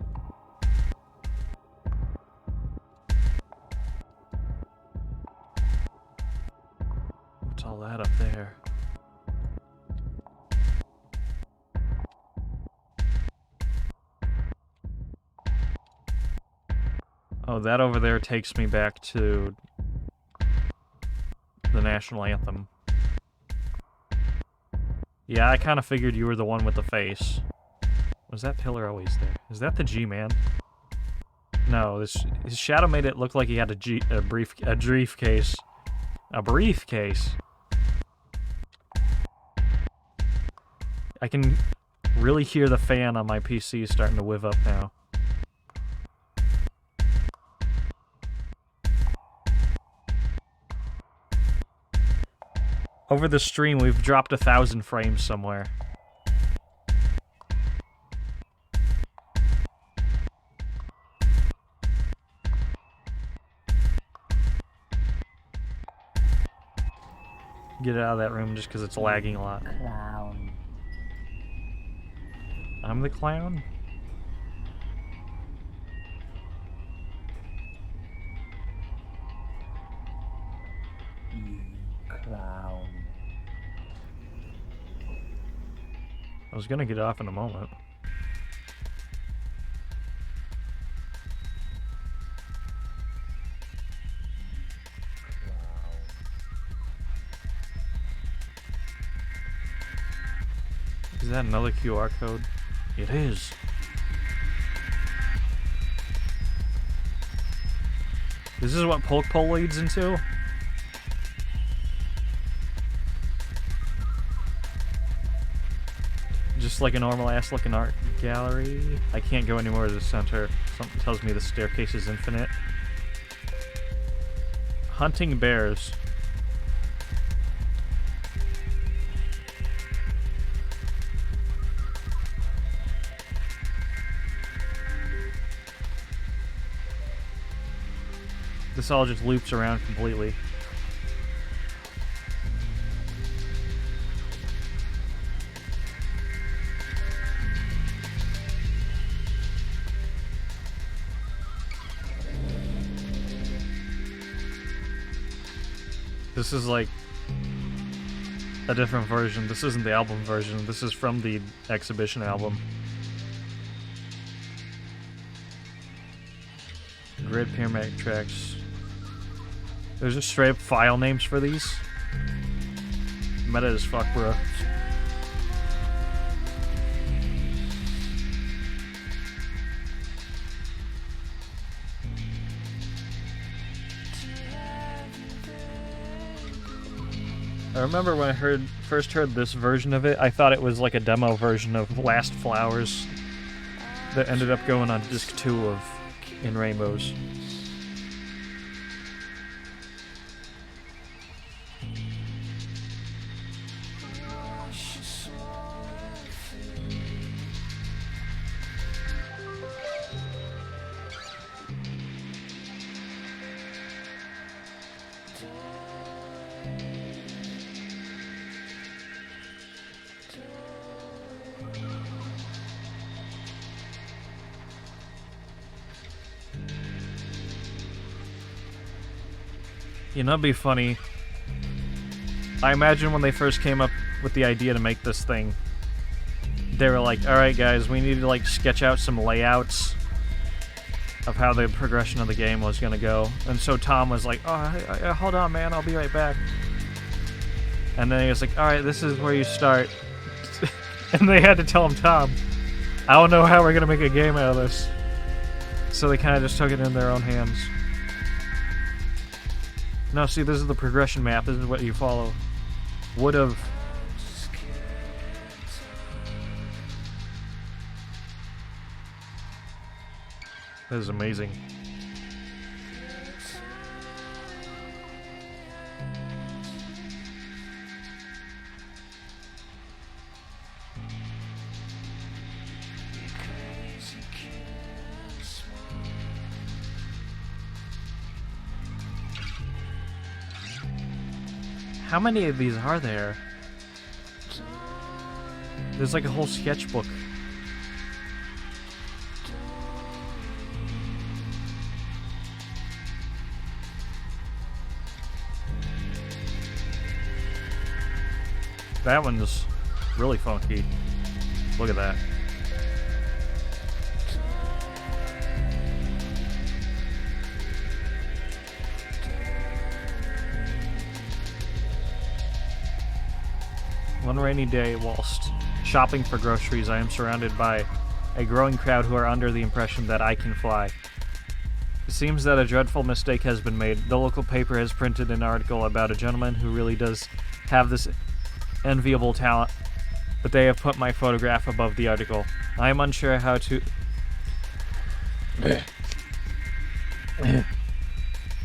A: What's all that up there? Oh, that over there takes me back to the national anthem. Yeah, I kind of figured you were the one with the face. Was that pillar always there? Is that the G-Man? No, his shadow made it look like he had a briefcase. A briefcase. I can really hear the fan on my PC starting to whiv up now. Over the stream, we've dropped 1,000 frames somewhere. Get out of that room just because it's lagging a lot.
C: Clown.
A: I'm the clown?
C: You clown.
A: I was gonna get off in a moment. Is that another QR code? It is. This is what Poke Pole leads into? Just like a normal ass looking art gallery. I can't go anywhere to the center. Something tells me the staircase is infinite. Hunting bears. This all just loops around completely. This is like a different version. This isn't the album version. This is from the exhibition album. Grid Paramedic tracks. There's just straight up file names for these. Meta as fuck, bro. I remember when I first heard this version of it, I thought it was like a demo version of Last Flowers. that ended up going on disc 2 of In Rainbows. You know, it'd be funny. I imagine when they first came up with the idea to make this thing, they were like, alright guys, we need to like sketch out some layouts of how the progression of the game was gonna go. And so Tom was like, oh, hold on man, I'll be right back. And then he was like, alright, this is where you start. And they had to tell him, Tom, I don't know how we're gonna make a game out of this. So they kind of just took it in their own hands. No, see, this is the progression map. This is what you follow. Would've. That is amazing. How many of these are there? There's like a whole sketchbook. That one's really funky. Look at that. One rainy day, whilst shopping for groceries, I am surrounded by a growing crowd who are under the impression that I can fly. It seems that a dreadful mistake has been made. The local paper has printed an article about a gentleman who really does have this enviable talent, but they have put my photograph above the article. I am unsure how to...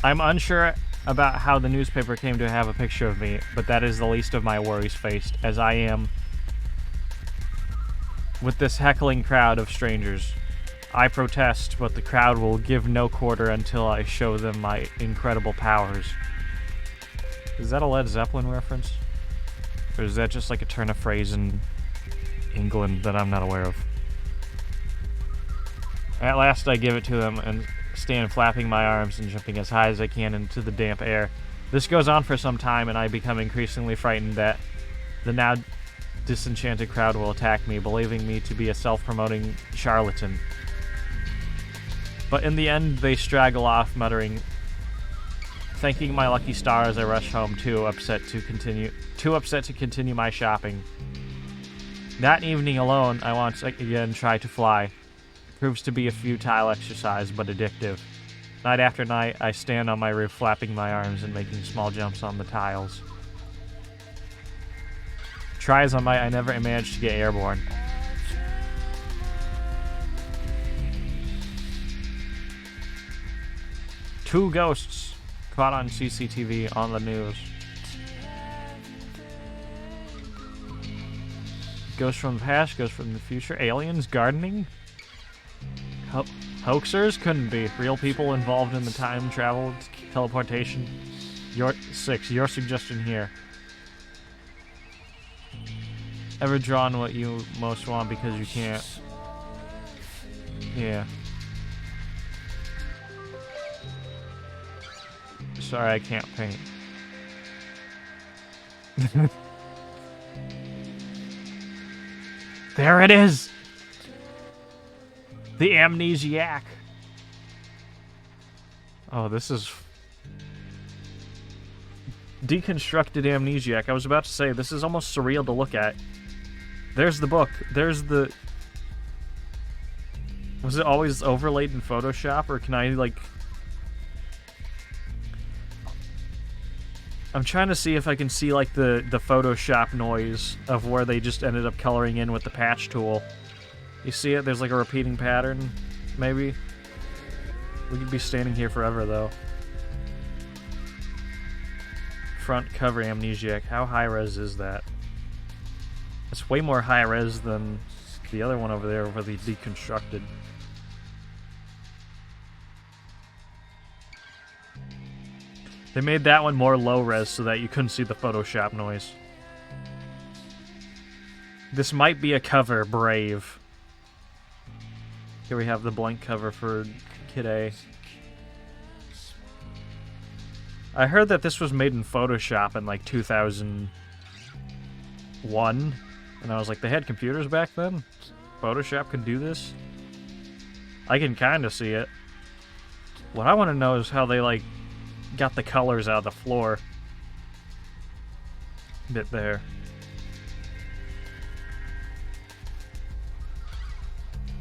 A: I'm unsure about how the newspaper came to have a picture of me, but that is the least of my worries faced, as I am with this heckling crowd of strangers. I protest, but the crowd will give no quarter until I show them my incredible powers. Is that a Led Zeppelin reference? Or is that just like a turn of phrase in England that I'm not aware of? At last I give it to them and stand flapping my arms and jumping as high as I can into the damp air. This goes on for some time, and I become increasingly frightened that the now disenchanted crowd will attack me, believing me to be a self-promoting charlatan. But in the end, they straggle off, muttering, thanking my lucky star as I rush home, too upset to continue my shopping. That evening alone, I once again try to fly. Proves to be a futile exercise, but addictive. Night after night, I stand on my roof flapping my arms and making small jumps on the tiles. Try as I might, I never managed to get airborne. Two ghosts caught on CCTV on the news. Ghosts from the past, ghosts from the future, aliens gardening? Hoaxers? Couldn't be. Real people involved in the time travel, teleportation. Your suggestion here. Ever drawn what you most want because you can't? Yeah. Sorry, I can't paint. There it is! The Amnesiac. Oh, this is... Deconstructed Amnesiac. I was about to say, this is almost surreal to look at. There's the book. There's the... Was it always overlaid in Photoshop, or can I, like... I'm trying to see if I can see, like, the Photoshop noise of where they just ended up coloring in with the patch tool. You see it? There's like a repeating pattern, maybe? We could be standing here forever, though. Front cover Amnesiac. How high-res is that? It's way more high-res than the other one over there where they deconstructed. They made that one more low-res so that you couldn't see the Photoshop noise. This might be a cover, Brave. Here we have the blank cover for Kid A. I heard that this was made in Photoshop in like 2001. And I was like, they had computers back then? Photoshop could do this? I can kind of see it. What I want to know is how they like got the colors out of the floor bit there.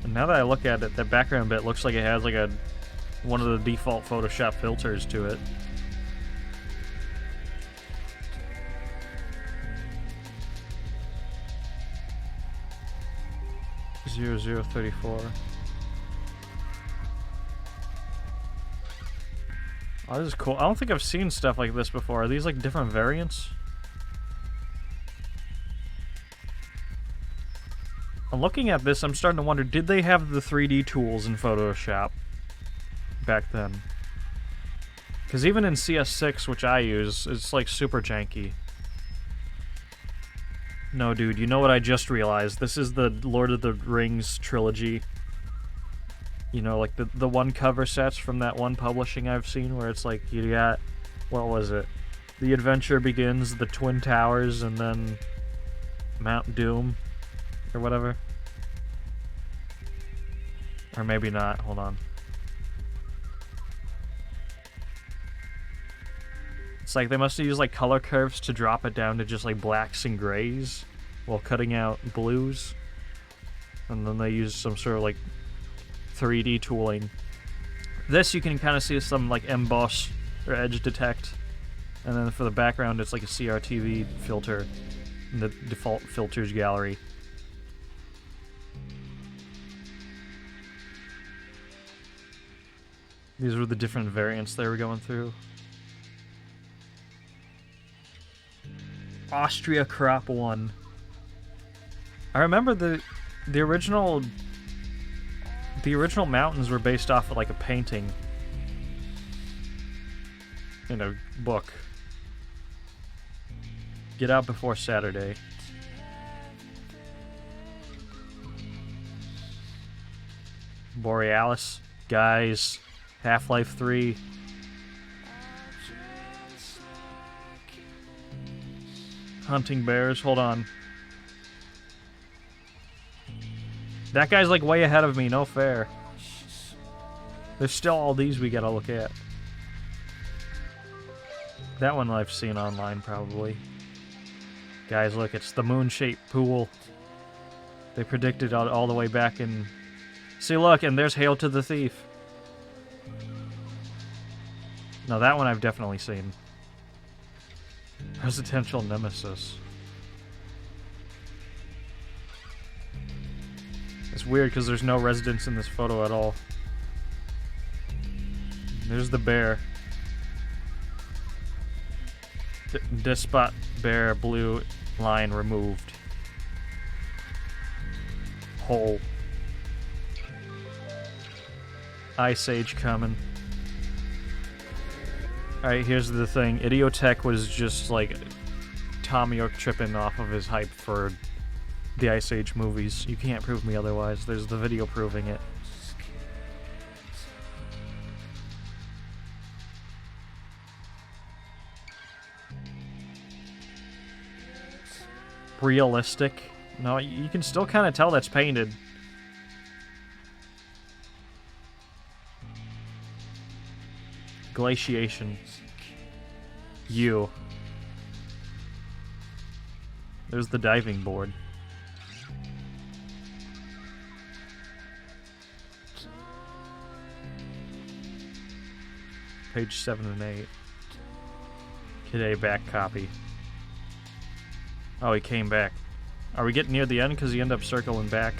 A: And now that I look at it, that background bit looks like it has like one of the default Photoshop filters to it. .0034. Oh, this is cool. I don't think I've seen stuff like this before. Are these like different variants? I'm looking at this, I'm starting to wonder, did they have the 3D tools in Photoshop back then? Because even in CS6, which I use, it's like super janky. No, dude, you know what I just realized? This is the Lord of the Rings trilogy. You know, like the one cover sets from that one publishing I've seen where it's like you got, what was it? The Adventure Begins, the Twin Towers, and then Mount Doom, or whatever. Or maybe not, hold on. It's like they must have used like color curves to drop it down to just like blacks and grays while cutting out blues. And then they used some sort of like 3D tooling. This you can kind of see some like emboss or edge detect. And then for the background it's like a CRTV filter in the default filters gallery. These were the different variants they were going through. Austria Crop 1. I remember the original mountains were based off of like a painting in a book. Get Out Before Saturday. Borealis, guys. Half-Life 3. Hunting bears, hold on. That guy's like way ahead of me, no fair. There's still all these we gotta look at. That one I've seen online probably. Guys, look, it's the moon-shaped pool. They predicted all the way back in... See, look, and there's Hail to the Thief. No, that one I've definitely seen. Residential Nemesis. It's weird because there's no residents in this photo at all. There's the bear. Despot bear blue line removed. Hole. Ice Age coming. Alright, here's the thing. Idiotech was just like Tom York tripping off of his hype for the Ice Age movies. You can't prove me otherwise. There's the video proving it. Realistic. No, you can still kind of tell that's painted. Glaciation. You. There's the diving board. Page 7 and 8. Kid A back copy. Oh, he came back. Are we getting near the end because he ended up circling back?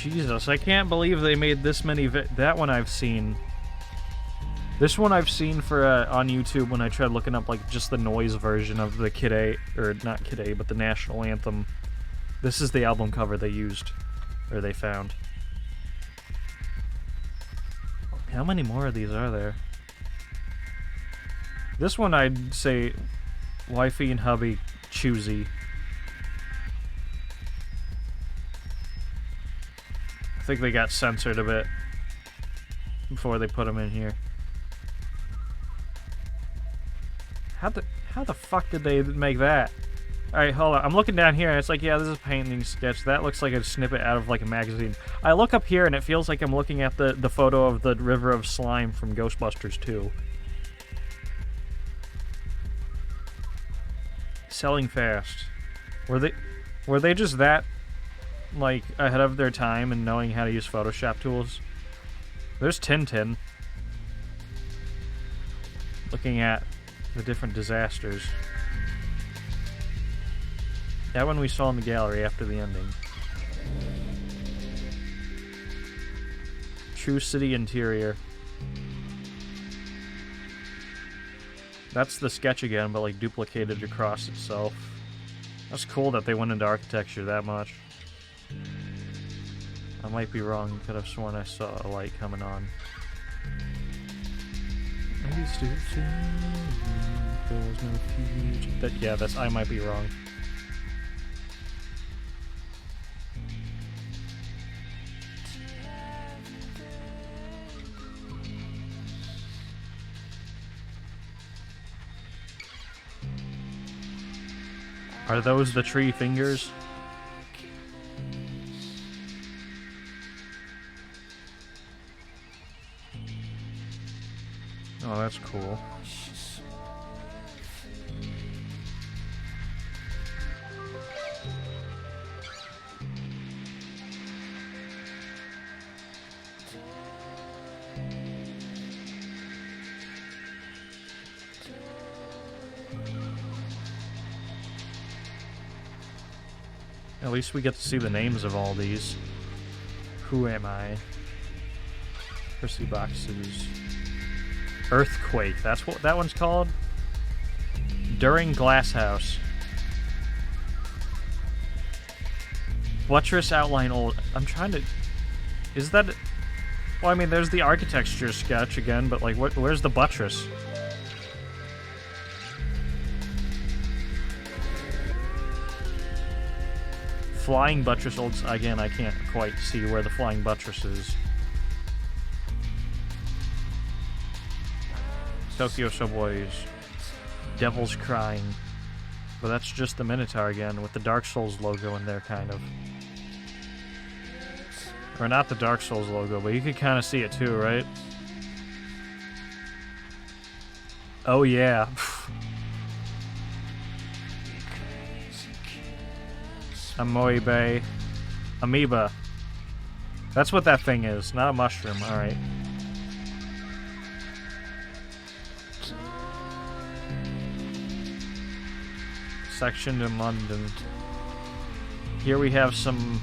A: Jesus, I can't believe they made this many that one I've seen. This one I've seen for on YouTube when I tried looking up like just the noise version of the Kid A, or not Kid A, but the national anthem. This is the album cover they used, or they found. How many more of these are there? This one I'd say wifey and hubby choosy. I think they got censored a bit before they put them in here. How the fuck did they make that? Alright, hold on. I'm looking down here and it's like, yeah, this is a painting sketch. That looks like a snippet out of like a magazine. I look up here and it feels like I'm looking at the photo of the river of slime from Ghostbusters 2. Selling fast. Were they just that like ahead of their time and knowing how to use Photoshop tools? There's Tintin. Looking at the different disasters. That one we saw in the gallery after the ending. True city interior. That's the sketch again, but like duplicated across itself. That's cool that they went into architecture that much. I might be wrong. Could have sworn I saw a light coming on. I used to think there's no future. Yeah, that's. I might be wrong. Are those the tree fingers? Oh, that's cool. At least we get to see the names of all these. Who am I? Percy boxes. Earthquake. That's what that one's called? During Glasshouse. Buttress outline old. I'm trying to... Is that... Well, I mean, there's the architecture sketch again, but like, where's the buttress? Flying buttress old... Again, I can't quite see where the flying buttress is. Tokyo Subways. Devil's Crying. But that's just the Minotaur again, with the Dark Souls logo in there, kind of. Or not the Dark Souls logo, but you could kind of see it too, right? Oh yeah. Amoeba. That's what that thing is, not a mushroom, alright. Section in London. Here we have some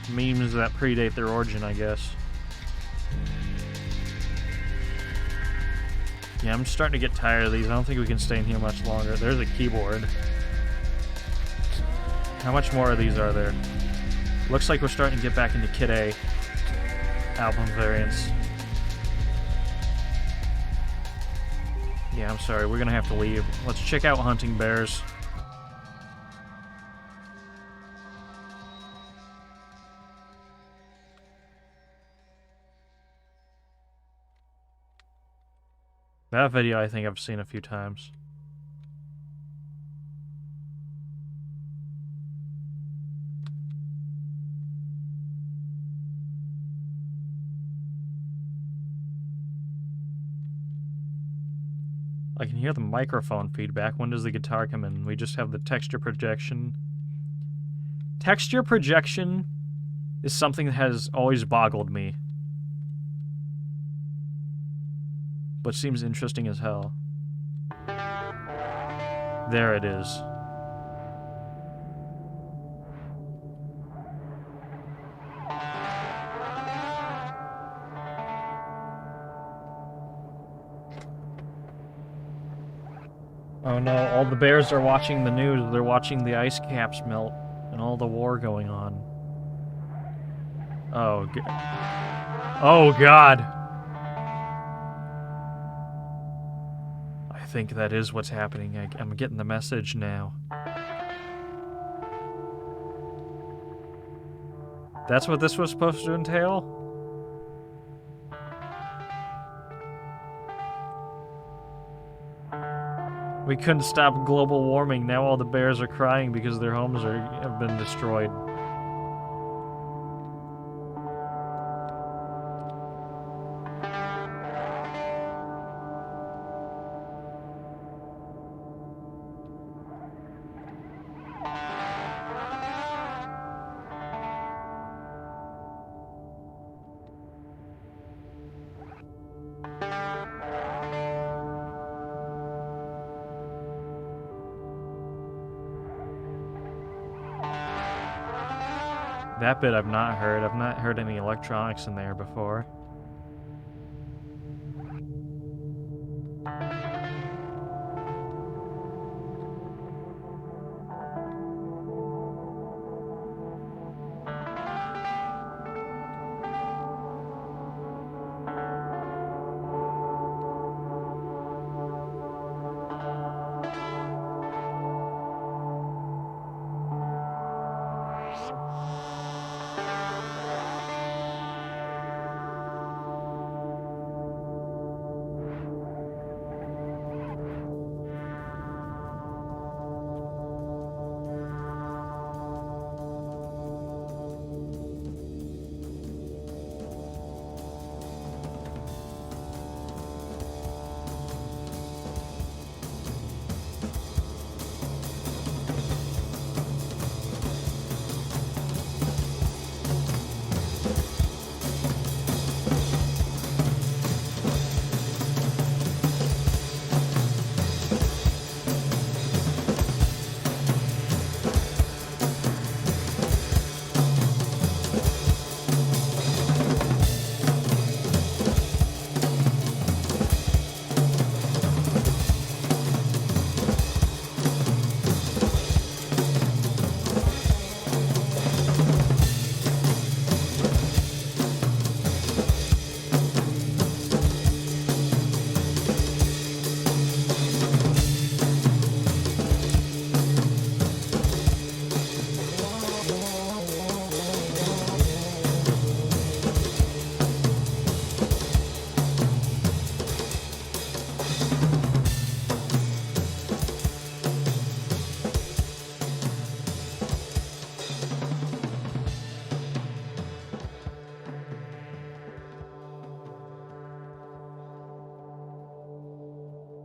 A: memes that predate their origin, I guess. Yeah, I'm starting to get tired of these. I don't think we can stay in here much longer. There's a keyboard. How much more of these are there? Looks like we're starting to get back into Kid A album variants. Yeah, I'm sorry. We're gonna have to leave. Let's check out Hunting Bears. That video I think I've seen a few times. I can hear the microphone feedback. When does the guitar come in? We just have the texture projection. Texture projection is something that has always boggled me. But seems interesting as hell. There it is. Oh no, all the bears are watching the news. They're watching the ice caps melt and all the war going on. Oh, oh God. I think that is what's happening. I'm getting the message now. That's what this was supposed to entail? We couldn't stop global warming. Now all the bears are crying because their homes have been destroyed. That bit I've not heard. I've not heard any electronics in there before.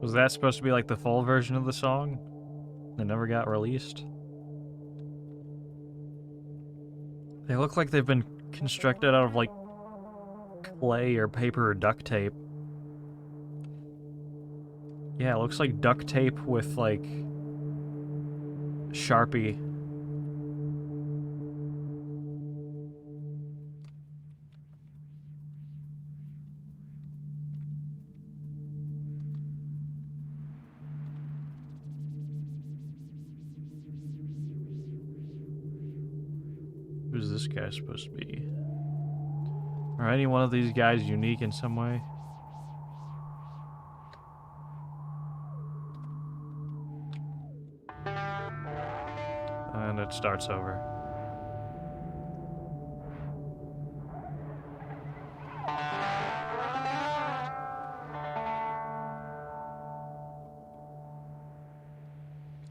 A: Was that supposed to be like the full version of the song that never got released? They look like they've been constructed out of like clay or paper or duct tape. Yeah, it looks like duct tape with like Sharpie. Who's this guy supposed to be? Are any one of these guys unique in some way? And it starts over.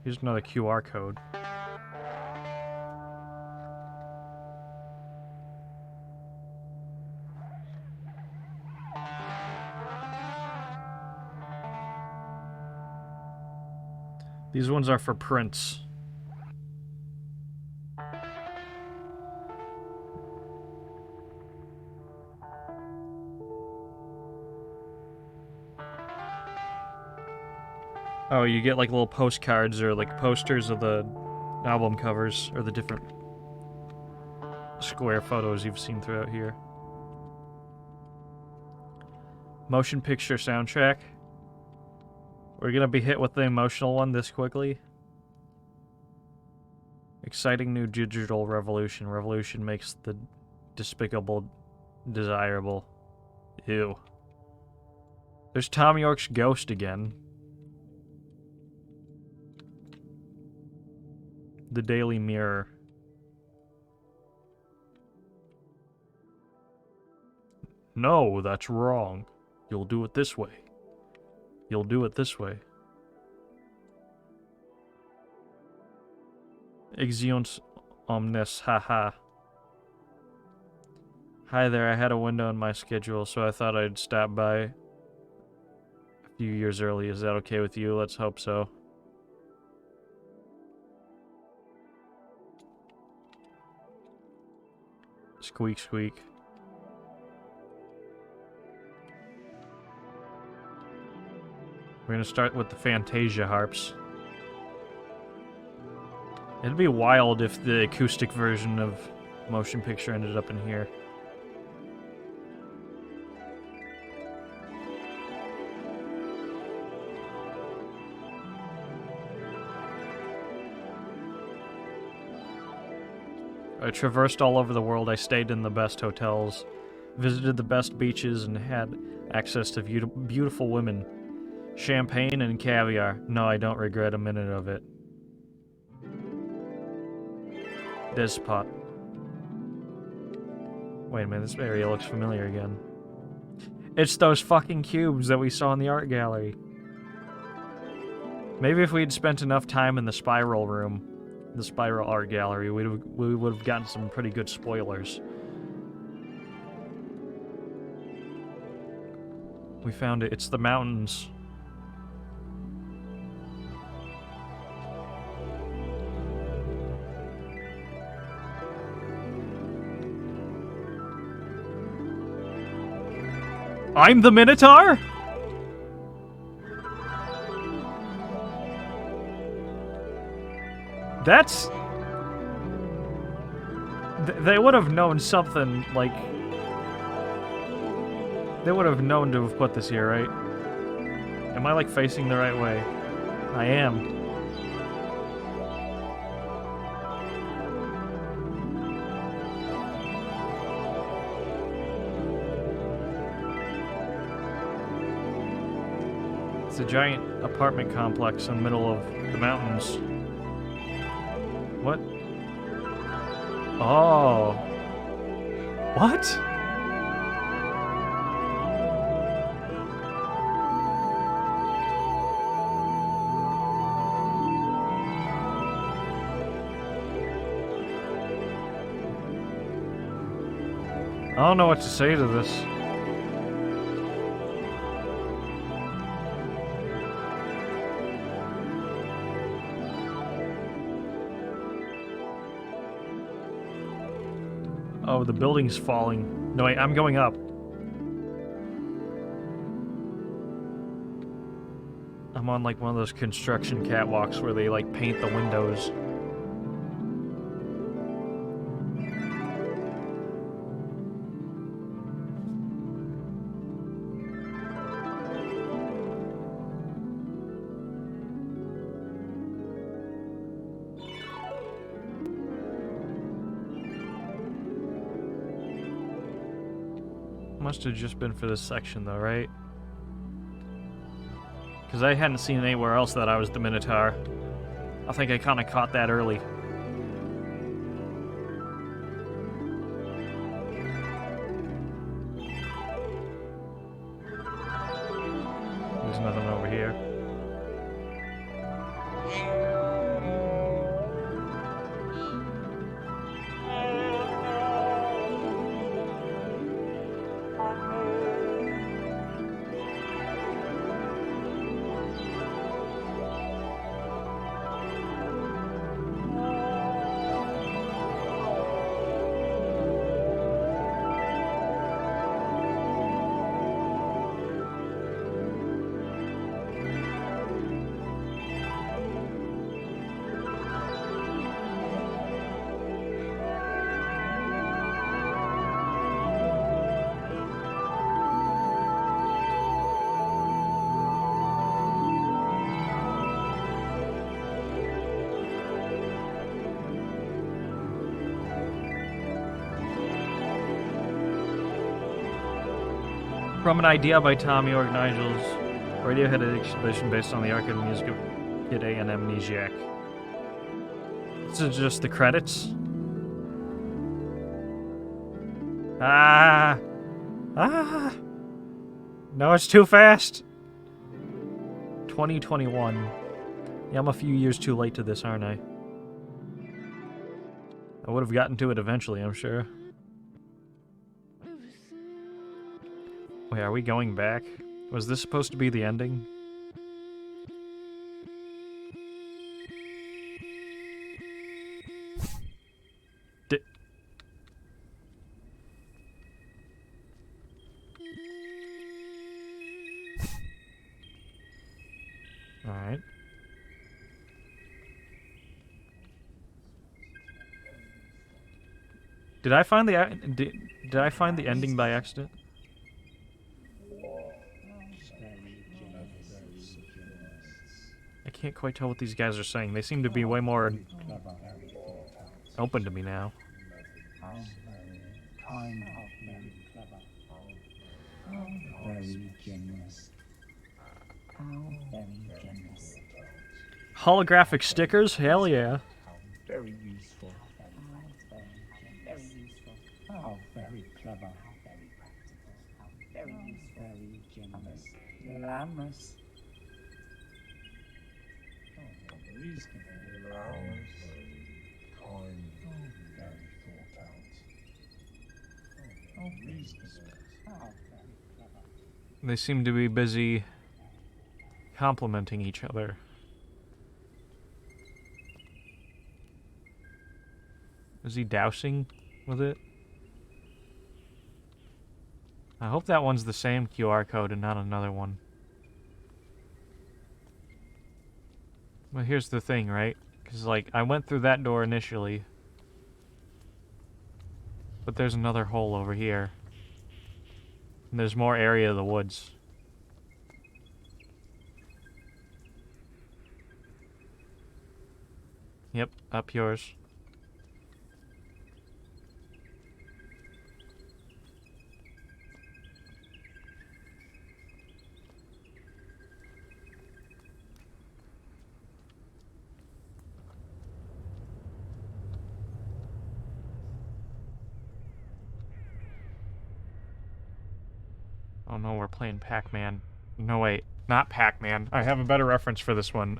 A: Here's another QR code. These ones are for prints. Oh, you get like little postcards or like posters of the album covers or the different square photos you've seen throughout here. Motion picture soundtrack. We're gonna be hit with the emotional one this quickly. Exciting new digital revolution. Revolution makes the despicable desirable. Ew. There's Tom York's ghost again. The Daily Mirror. No, that's wrong. You'll do it this way. You'll do it this way. Exions omnes, haha. Hi there, I had a window in my schedule, so I thought I'd stop by a few years early. Is that okay with you? Let's hope so. Squeak, squeak. We're gonna start with the Fantasia harps. It'd be wild if the acoustic version of Motion Picture ended up in here. I traversed all over the world. I stayed in the best hotels, visited the best beaches, and had access to beautiful women. Champagne and caviar. No, I don't regret a minute of it. Despot. Wait a minute, this area looks familiar again. It's those fucking cubes that we saw in the art gallery. Maybe if we'd spent enough time in the spiral room, the spiral art gallery, we would have gotten some pretty good spoilers. We found it. It's the mountains. I'm the Minotaur? That's... They would have known something, like... They would have known to have put this here, right? Am I, like, facing the right way? I am. It's a giant apartment complex in the middle of the mountains. What? Oh. What? I don't know what to say to this. Oh, the building's falling. No, wait, I'm going up. I'm on, like, one of those construction catwalks where they, like, paint the windows. Must have just been for this section, though, right? Because I hadn't seen anywhere else that I was the Minotaur. I think I kind of caught that early. There's nothing over here. From an idea by Tom York Nigel's Radiohead exhibition based on the arcade music of Kid A and Amnesiac. This is just the credits. Ah! No, it's too fast. 2021. Yeah, I'm a few years too late to this, aren't I? I would have gotten to it eventually, I'm sure. Wait, are we going back? Was this supposed to be the ending? Alright. Did I find the ending by accident? I can't quite tell what these guys are saying. They seem to be way more open to me now.
C: Very generous. Very generous.
A: Holographic stickers? Hell yeah.
C: Very useful. Very useful. Oh, very clever. Very practical. Very useful. Very generous. Glamorous. Reasonable. Kind. Very thought out. Reasonable. Very clever.
A: They seem to be busy complimenting each other. Is he dousing with it? I hope that one's the same QR code and not another one. Well, here's the thing, right? Because, like, I went through that door initially. But there's another hole over here. And there's more area of the woods. Yep, up yours. Oh no, we're playing Pac-Man. No, wait, not Pac-Man. I have a better reference for this one.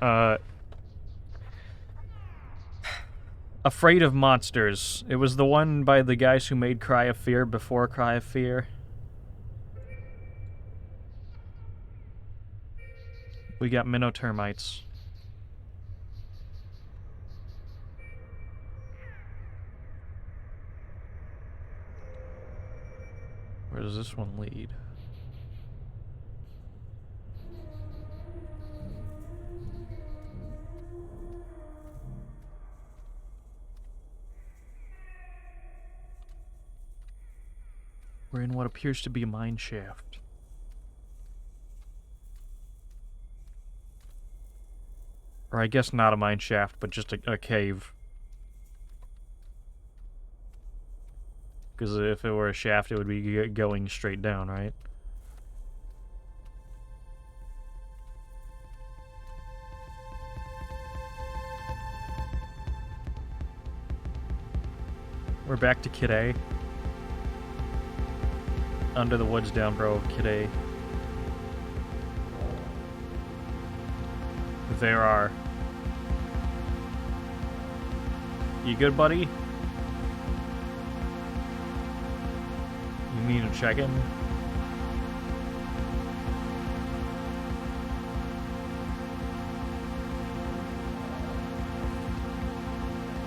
A: Afraid of Monsters. It was the one by the guys who made Cry of Fear before Cry of Fear. We got minnow termites. Where does this one lead? We're in what appears to be a mine shaft. Or I guess not a mine shaft, but just a cave. Because if it were a shaft, it would be going straight down, right? We're back to Kid A. Under the woods down, bro, Kid A. There are. You good, buddy? You need to check in?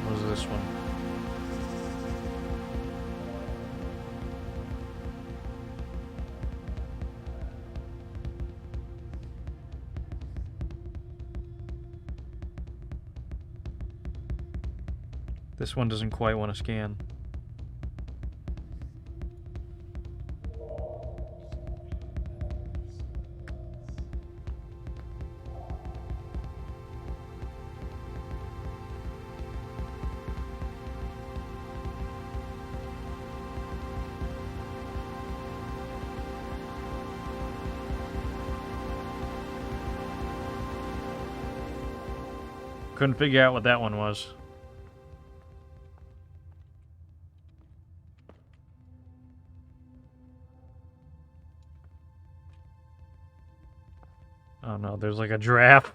A: What is this one? This one doesn't quite want to scan. Couldn't figure out what that one was. Oh no, there's like a giraffe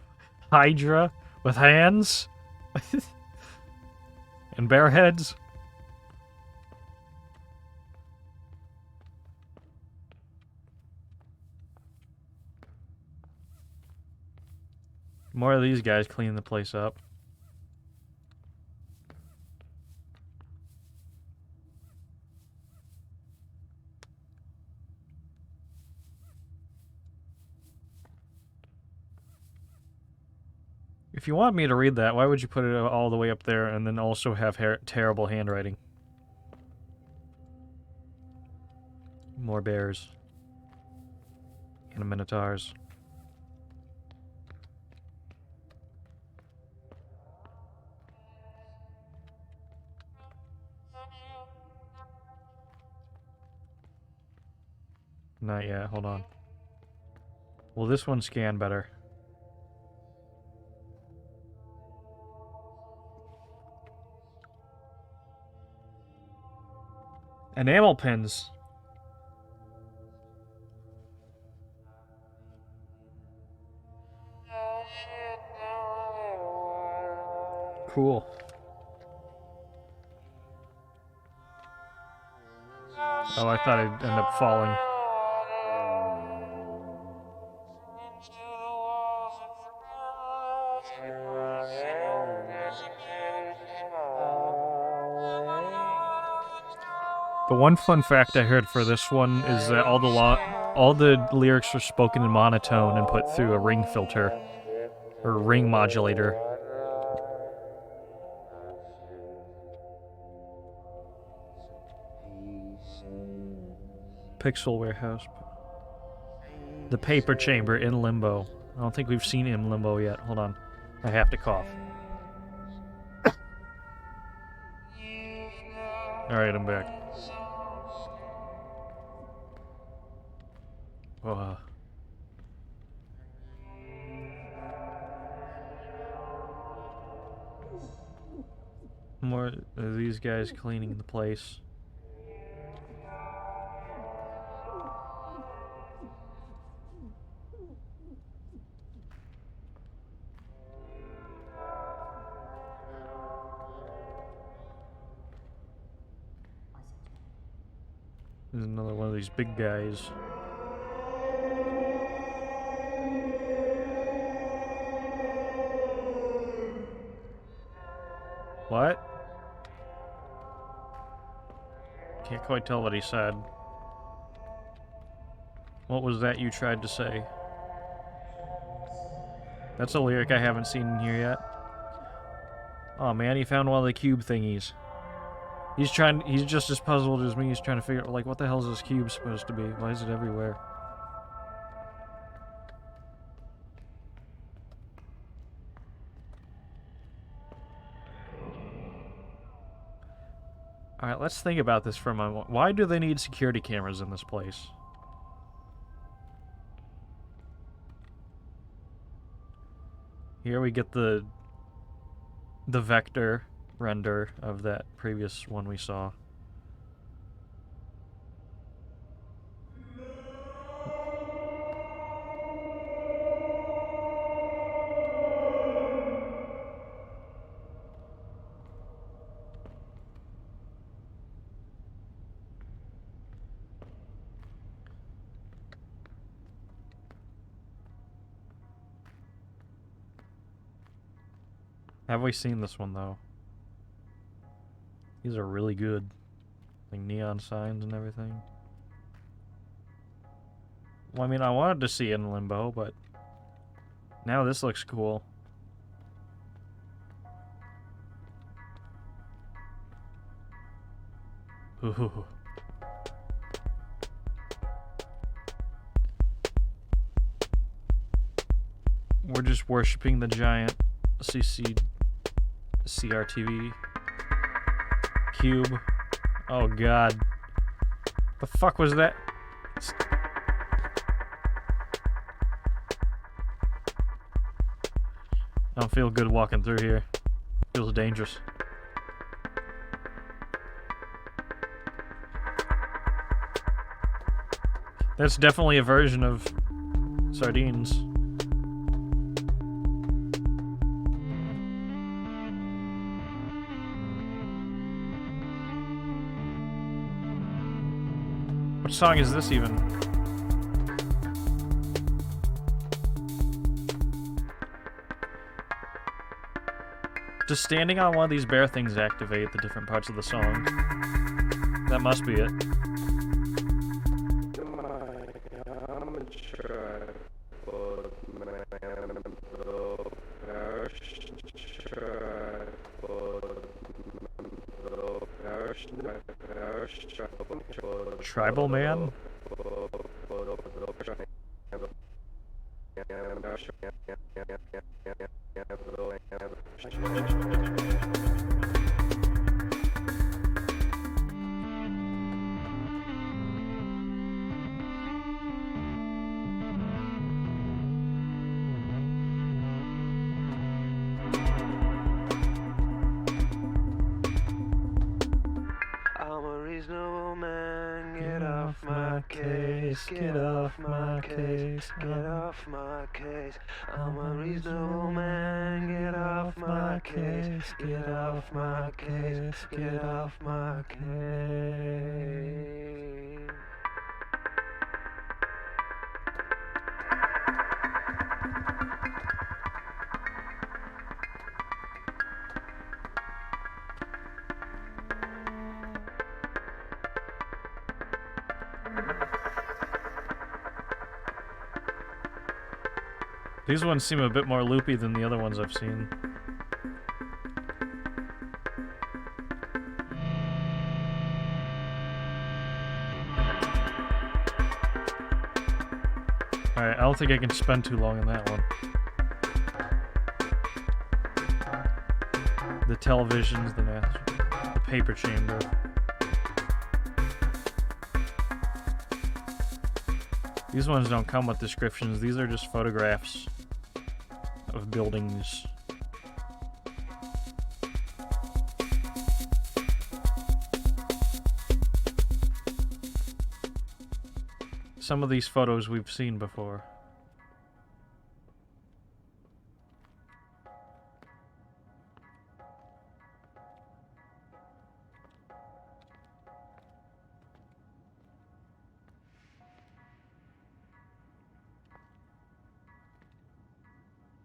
A: hydra with hands and bare heads. More of these guys cleaning the place up. If you want me to read that, why would you put it all the way up there and then also have terrible handwriting? More bears. And minotaurs. Not yet, hold on. Will this one scan better? Enamel pins. Cool. Oh, I thought I'd end up falling. The one fun fact I heard for this one is that all the lyrics were spoken in monotone and put through a ring filter or ring modulator. Pixel Warehouse. The Paper Chamber in Limbo. I don't think we've seen In Limbo yet. Hold on. I have to cough. Alright, I'm back. More of these guys cleaning the place. There's another one of these big guys. What? Can't quite tell what he said. What was that you tried to say? That's a lyric I haven't seen in here yet. Oh man, he found one of the cube thingies. He's just as puzzled as me. He's trying to figure out, like, what the hell is this cube supposed to be? Why is it everywhere? Alright, let's think about this for a moment. Why do they need security cameras in this place? Here we get the vector render of that previous one we saw. Have we seen this one, though? These are really good. Like neon signs and everything. Well, I mean, I wanted to see it in Limbo, but now this looks cool. Ooh. We're just worshipping the giant CRTV cube. Oh god. The fuck was that? don't feel good walking through here. Feels dangerous. That's definitely a version of sardines. What song is this even? Does standing on one of these bear things activate the different parts of the song? That must be it. Tribal man?
B: I'm a reasonable man, get off my case, get off my case, get off my case. I'm a reasonable man, get off my case, get off my case, get off my case.
A: These ones seem a bit more loopy than the other ones I've seen. Alright, I don't think I can spend too long on that one. The televisions, the paper chamber. These ones don't come with descriptions, these are just photographs of buildings. Some of these photos we've seen before.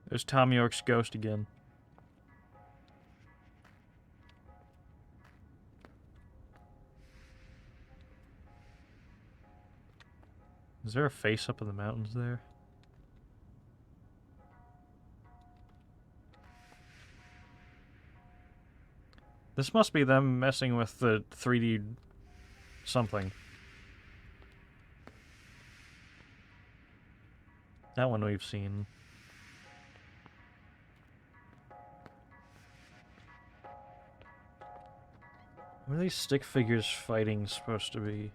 A: There's Tom York's ghost again. Is there a face up in the mountains there? This must be them messing with the 3D something. That one we've seen. What are these stick figures fighting supposed to be?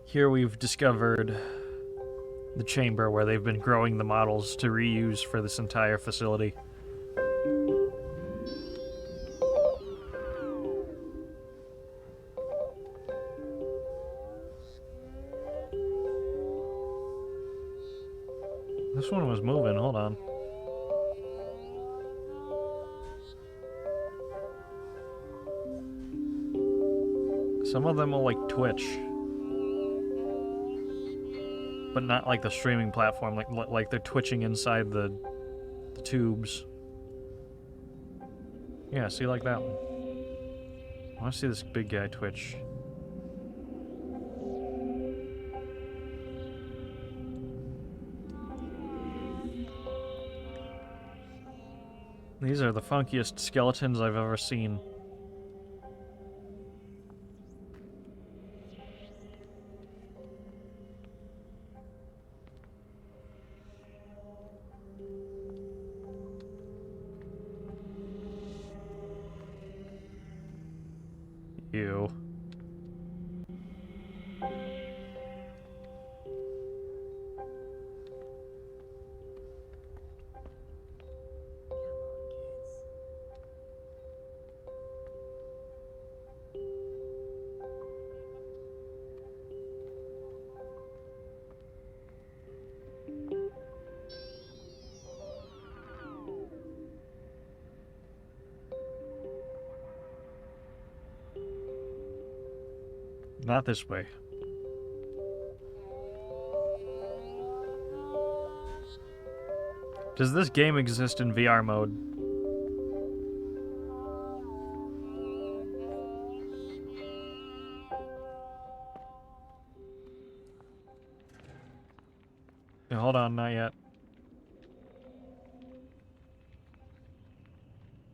A: Here we've discovered the chamber where they've been growing the models to reuse for this entire facility. This one was moving, hold on. Some of them will like twitch. But not like the streaming platform, like they're twitching inside the tubes. Yeah, see, like that one. I want to see this big guy twitch. These are the funkiest skeletons I've ever seen. Not this way. Does this game exist in VR mode? Yeah, hold on, not yet.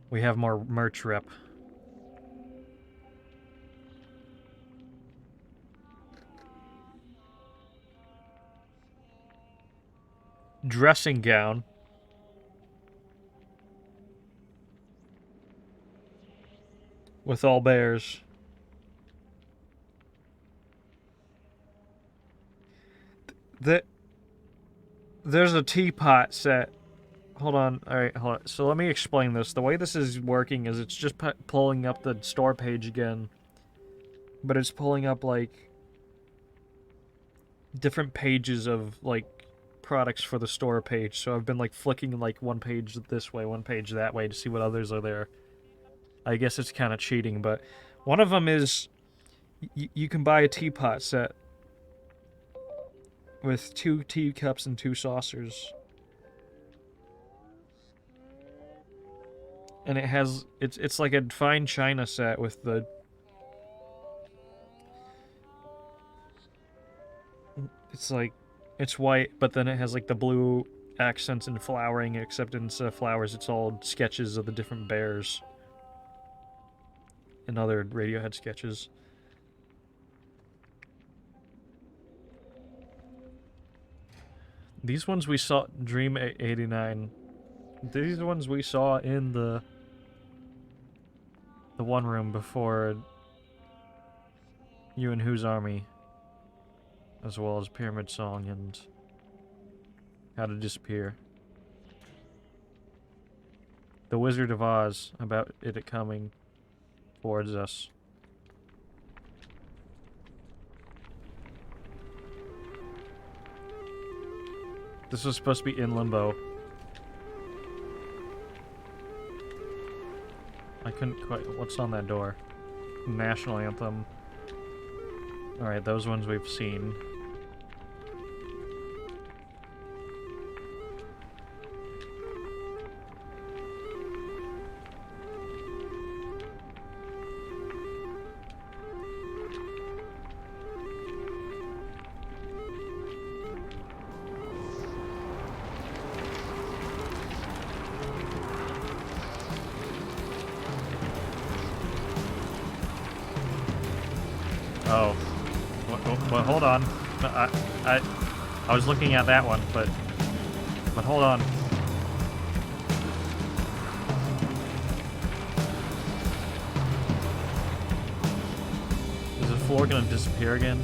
A: We have more merch rep. Dressing gown. With all bears. There's a teapot set. Hold on. Alright, hold on. So let me explain this. The way this is working is it's just pulling up the store page again. But it's pulling up, like, different pages of, like, products for the store page. So I've been, like, flicking, like, one page this way, one page that way to see what others are there. I guess it's kind of cheating, but one of them is you can buy a teapot set with 2 teacups and 2 saucers. And it has it's like a fine china set with the it's white, but then it has like the blue accents and flowering, except instead of flowers it's all sketches of the different bears and other Radiohead sketches. These ones we saw Dream 89. These ones we saw in the one room before You and Whose Army, as well as Pyramid Song and How to Disappear. The Wizard of Oz, about it coming towards us. This was supposed to be in Limbo. I couldn't quite... What's on that door? National Anthem. Alright, those ones we've seen. Oh. Well, hold on. I was looking at that one, but hold on. Is the floor gonna disappear again?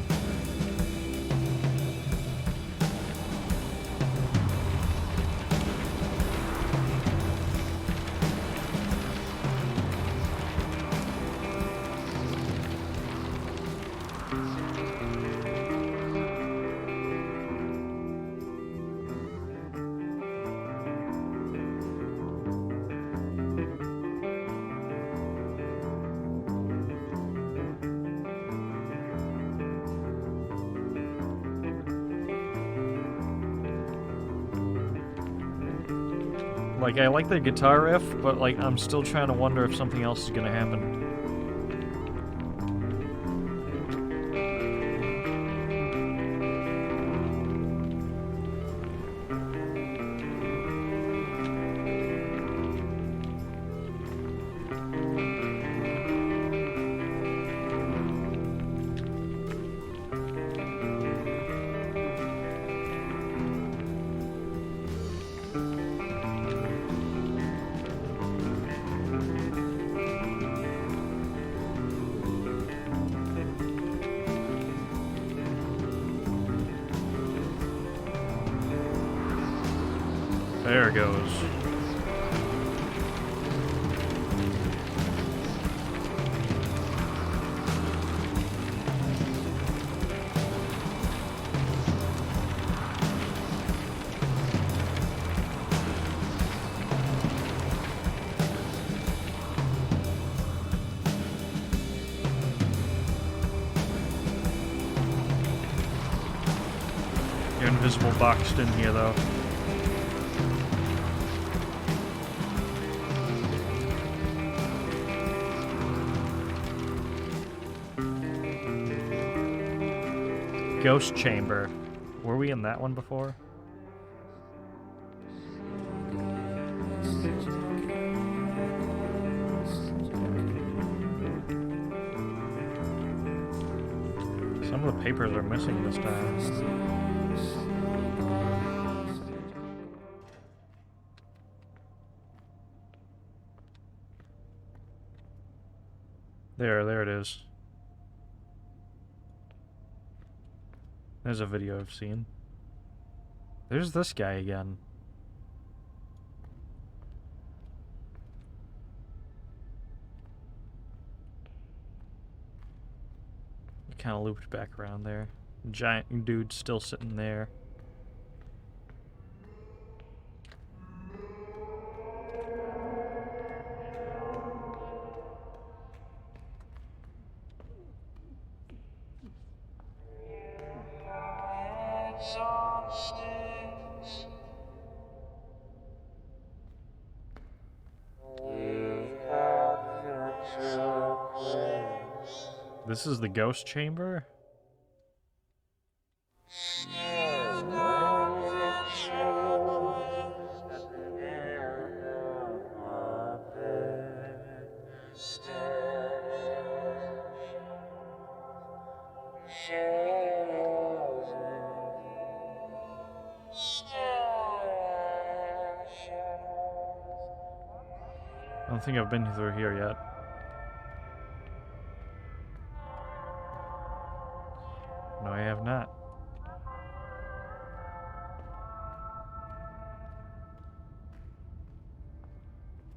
A: Like, I like the guitar riff, but, like, I'm still trying to wonder if something else is gonna happen. There it goes. You're invisible boxed in here, though. Ghost Chamber. Were we in that one before? Some of the papers are missing this time. There it is. There's a video I've seen. There's this guy again. Kind of looped back around there. Giant dude still sitting there. This is the ghost chamber? I don't think I've been through here yet. No, I have not.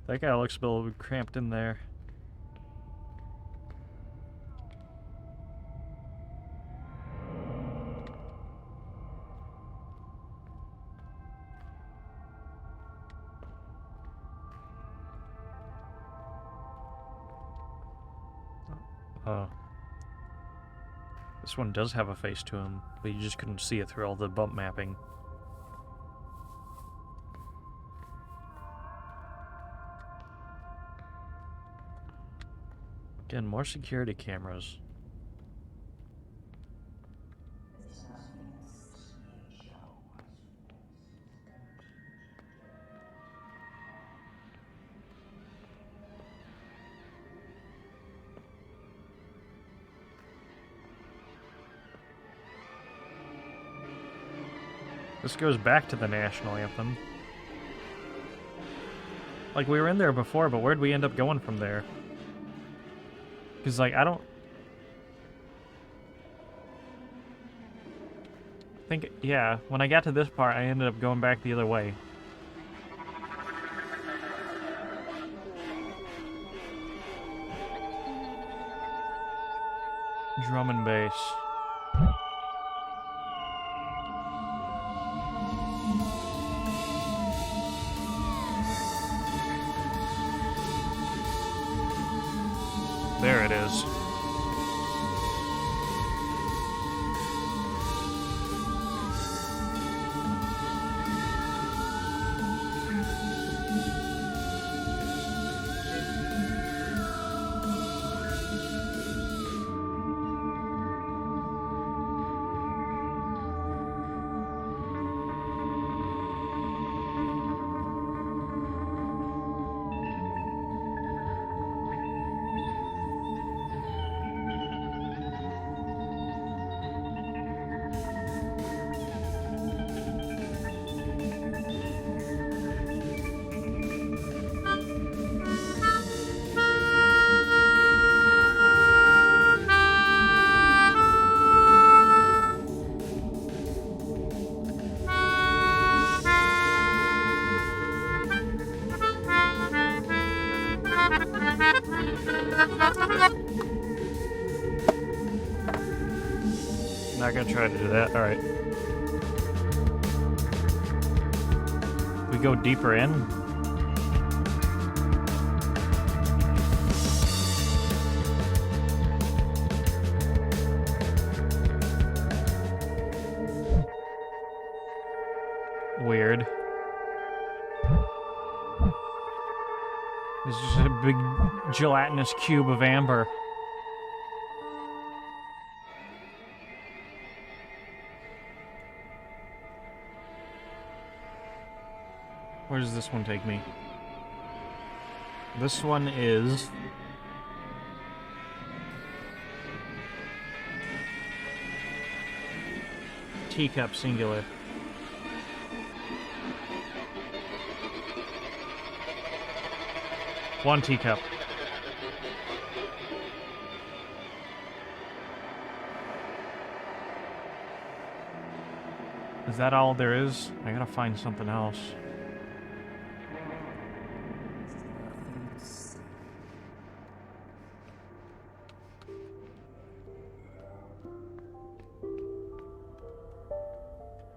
A: That guy looks a little bit cramped in there. Oh. This one does have a face to him, but you just couldn't see it through all the bump mapping. Again, more security cameras. This goes back to the national anthem. Like, we were in there before, but where'd we end up going from there? Because, like, I don't think... Yeah, when I got to this part, I ended up going back the other way. Drum and bass. There it is. try to do that. Alright. We go deeper in. Weird. This is a big gelatinous cube of amber. Where does this one take me? This one is... teacup singular. One teacup. Is that all there is? I gotta find something else.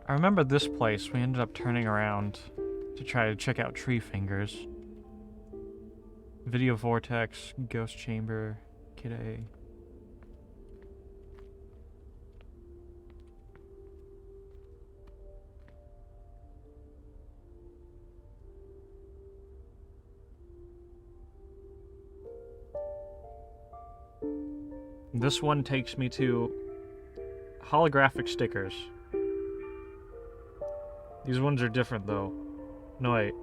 A: I remember this place. We ended up turning around to try to check out tree fingers. Video vortex, ghost chamber, kid A. This one takes me to holographic stickers. These ones are different though. No, wait.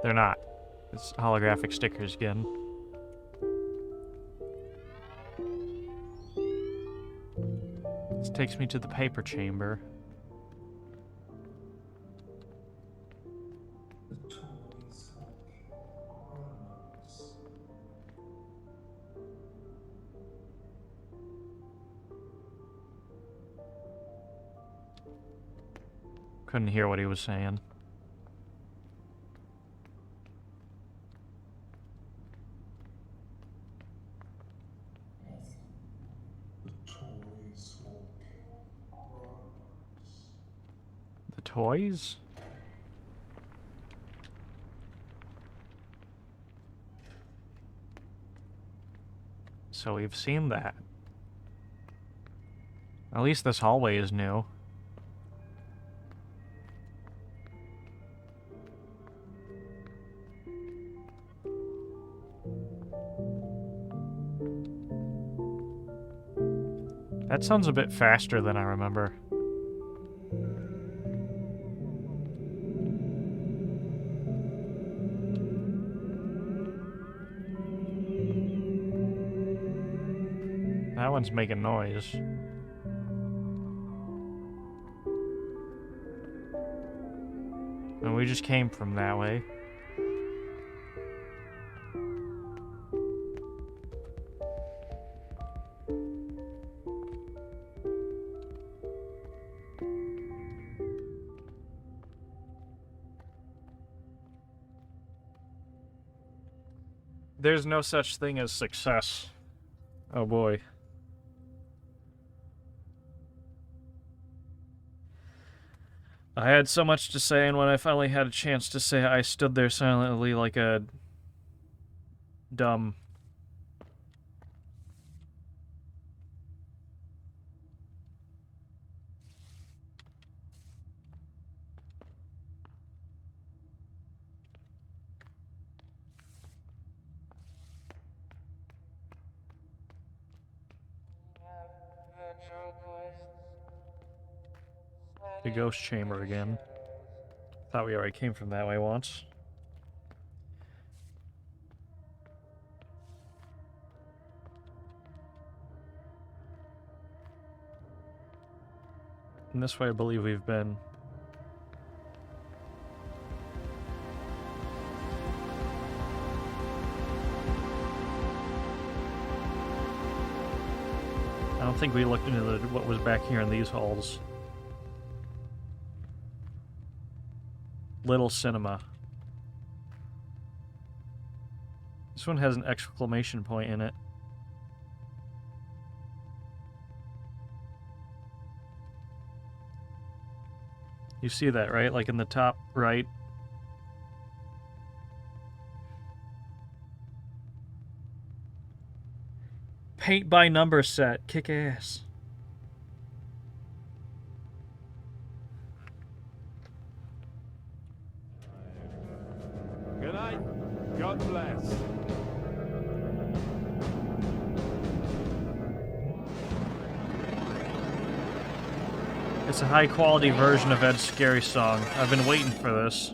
A: They're not. It's holographic stickers again. This takes me to the paper chamber. Couldn't hear what he was saying. The toys? So we've seen that. At least this hallway is new. That sounds a bit faster than I remember. That one's making noise. And we just came from that way. There's no such thing as success. Oh boy. I had so much to say, and when I finally had a chance to say, I stood there silently like a dumb. The ghost chamber again. Thought we already came from that way once. And this way I believe we've been. I don't think we looked into what was back here in these halls. Little cinema. This one has an exclamation point in it. You see that, right? Like in the top right. Paint by number set. Kick ass.
D: Good night. God bless.
A: It's a high quality version of Ed's Scary Song. I've been waiting for this.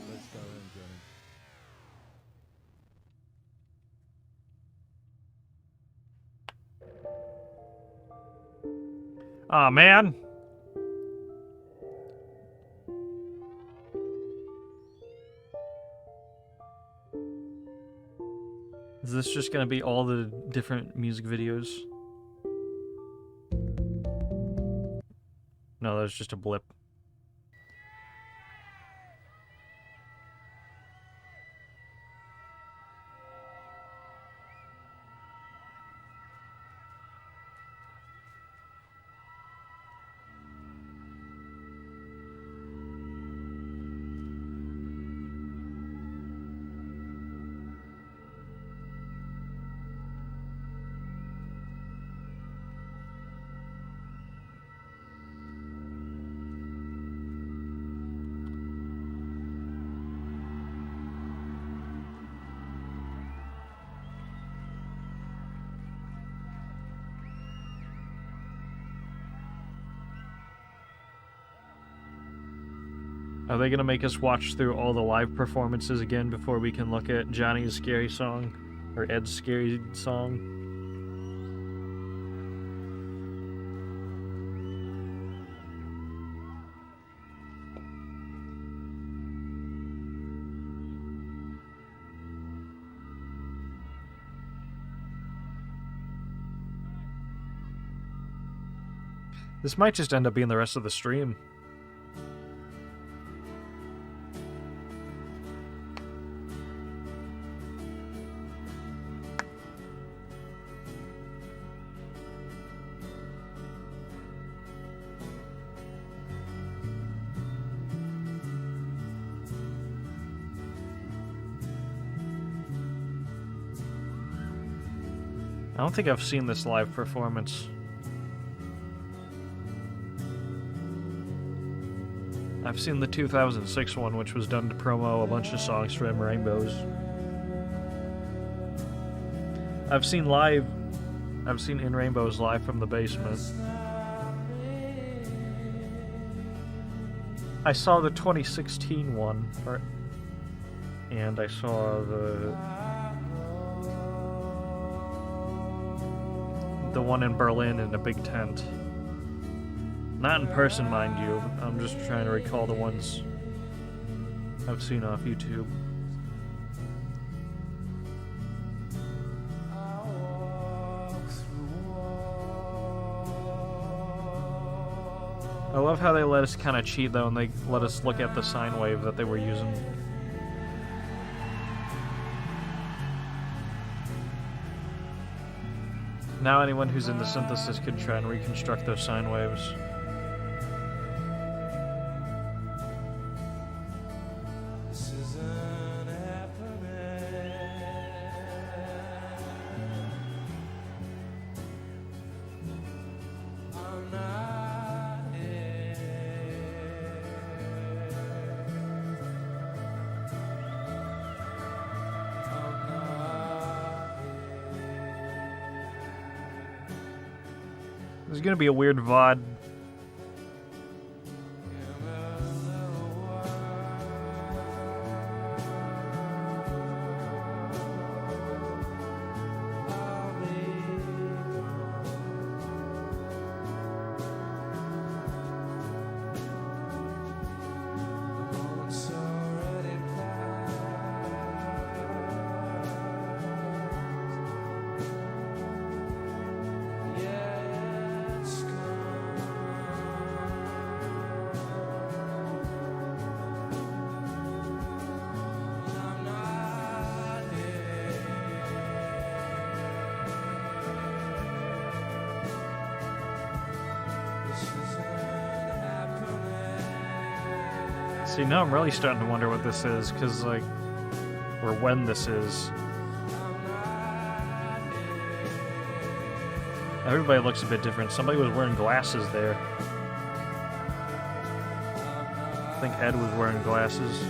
D: Let's go in, Johnny.
A: Aw, man. Is this just gonna be all the different music videos? No, that was just a blip. Are they gonna make us watch through all the live performances again before we can look at Johnny's Scary Song? Or Ed's Scary Song? This might just end up being the rest of the stream. I don't think I've seen this live performance. I've seen the 2006 one, which was done to promo a bunch of songs from Rainbows. I've seen In Rainbows live from the basement. I saw the 2016 one, and I saw the one in Berlin in a big tent. Not in person, mind you. I'm just trying to recall the ones I've seen off YouTube. I love how they let us kind of cheat though, and they let us look at the sine wave that they were using. Now anyone who's into synthesis could try and reconstruct those sine waves. There's gonna be a weird VOD. See, now I'm really starting to wonder what this is, because, like, or when this is. Everybody looks a bit different. Somebody was wearing glasses there. I think Ed was wearing glasses.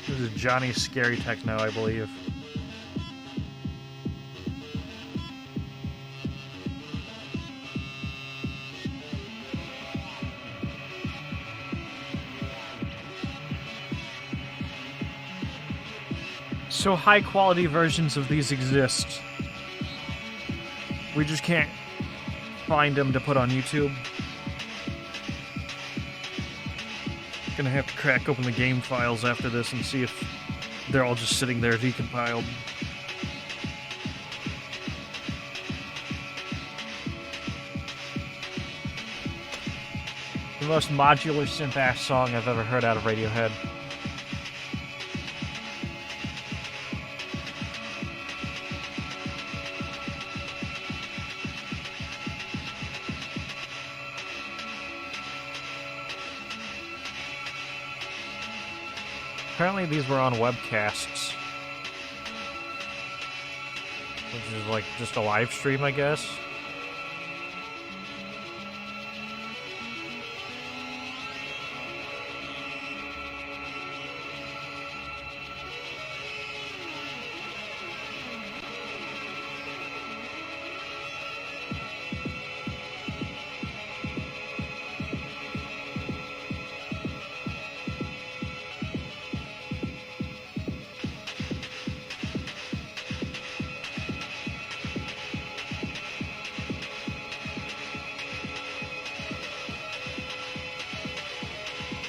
A: This is Johnny's Scary Techno, I believe. So high quality versions of these exist. We just can't find them to put on YouTube. Gonna have to crack open the game files after this and see if they're all just sitting there decompiled. The most modular synth-ass song I've ever heard out of Radiohead. Apparently these were on webcasts. Which is like just a live stream, I guess.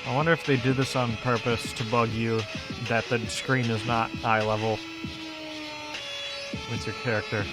A: I wonder if they did this on purpose to bug you that the screen is not eye level with your character.